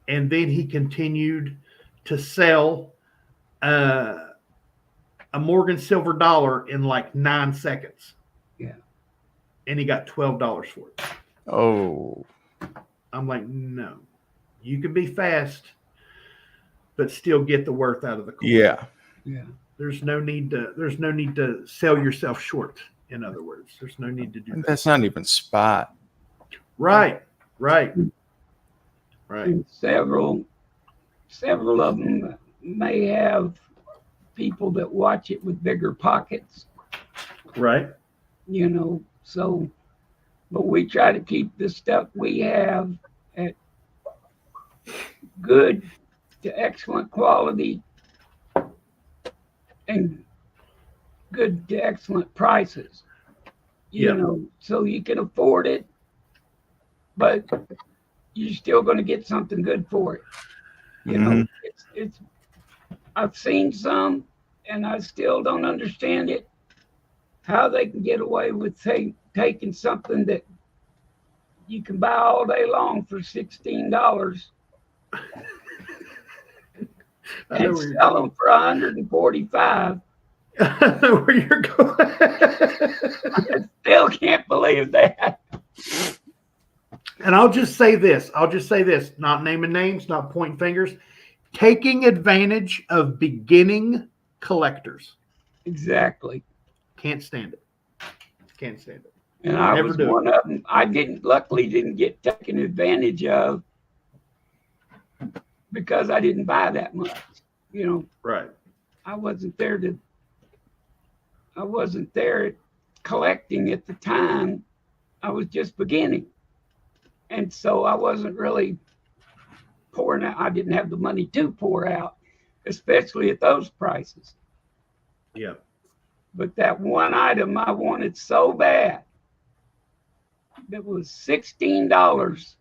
And then he continued to sell a Morgan silver dollar in like 9 seconds. Yeah. And he got $12 for it. Oh. I'm like, no. You can be fast, but still get the worth out of the coin. Yeah. There's no need to sell yourself short, in other words. There's no need to do that. That's not even spot. Right. And several of them may have people that watch it with bigger pockets. Right. So, but we try to keep the stuff we have at good to excellent quality and good to excellent prices, so you can afford it. But you're still going to get something good for it. You know, it's. I've seen some, and I still don't understand it. How they can get away with taking something that you can buy all day long for $16 and sell them for $145. I know where you're going. I still can't believe that. And I'll just say this, not naming names, not pointing fingers, taking advantage of beginning collectors. Exactly. Can't stand it. Can't stand it. And I was one of them. I luckily didn't get taken advantage of because I didn't buy that much. You know, right. I wasn't there collecting at the time. I was just beginning. And so I wasn't really pouring out. I didn't have the money to pour out, especially at those prices. Yeah. But that one item I wanted so bad, that was $16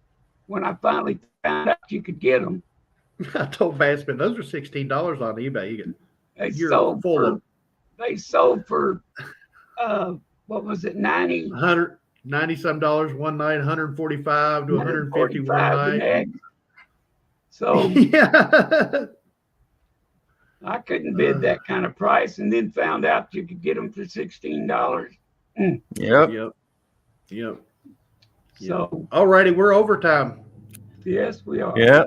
when I finally found out you could get them. I told Bassman, those are $16 on eBay. They sold for what was it, 90 some dollars one night, 145 to 150 one night. So yeah. I couldn't bid that kind of price, and then found out you could get them for $16. Yep. So all righty, we're overtime. Yes, we are. Yeah.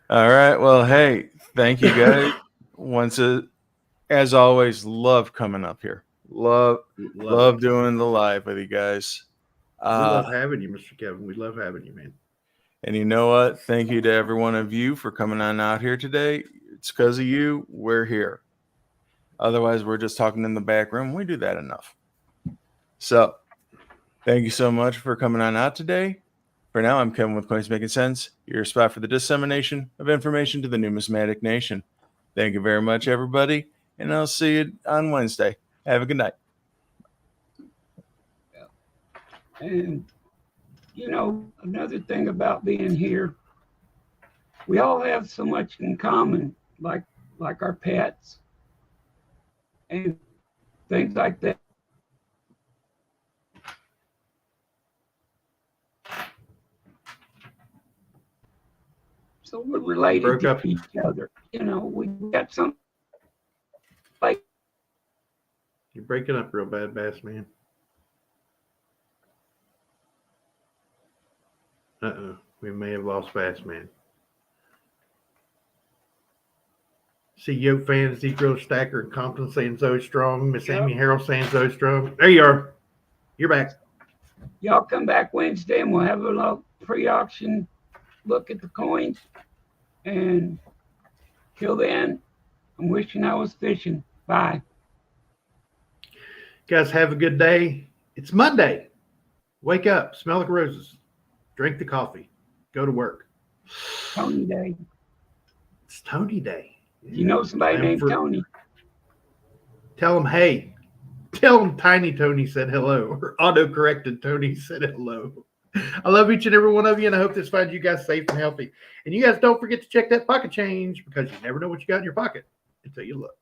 All right. Well, hey, thank you guys. As always, love coming up here. Love doing the live with you guys. We love having you, Mr. Kevin. We love having you, man. And you know what? Thank you to every one of you for coming on out here today. It's because of you we're here. Otherwise, we're just talking in the back room. We do that enough. So thank you so much for coming on out today. For now, I'm Kevin with Coins Making Sense, your spot for the dissemination of information to the numismatic nation. Thank you very much, everybody, and I'll see you on Wednesday. Have a good night. And, you know, another thing about being here, we all have so much in common, like our pets and things like that. So we're related to each other. You know, we got some like. You're breaking up real bad, Bass man. We may have lost Bass man. See Yoke fans, Zero Stacker and Compton saying Zoey Strong. Miss Amy Harrell saying Zoey Strong. There you are. You're back. Y'all come back Wednesday and we'll have a little pre-auction look at the coins. And till then, I'm wishing I was fishing. Bye. Guys, have a good day. It's Monday. Wake up, smell the roses, drink the coffee, go to work. Tony Day. It's Tony Day. You know somebody named Tony? Tell them, hey. Tell them Tiny Tony said hello, or auto-corrected Tony said hello. I love each and every one of you, and I hope this finds you guys safe and healthy. And you guys don't forget to check that pocket change, because you never know what you got in your pocket until you look.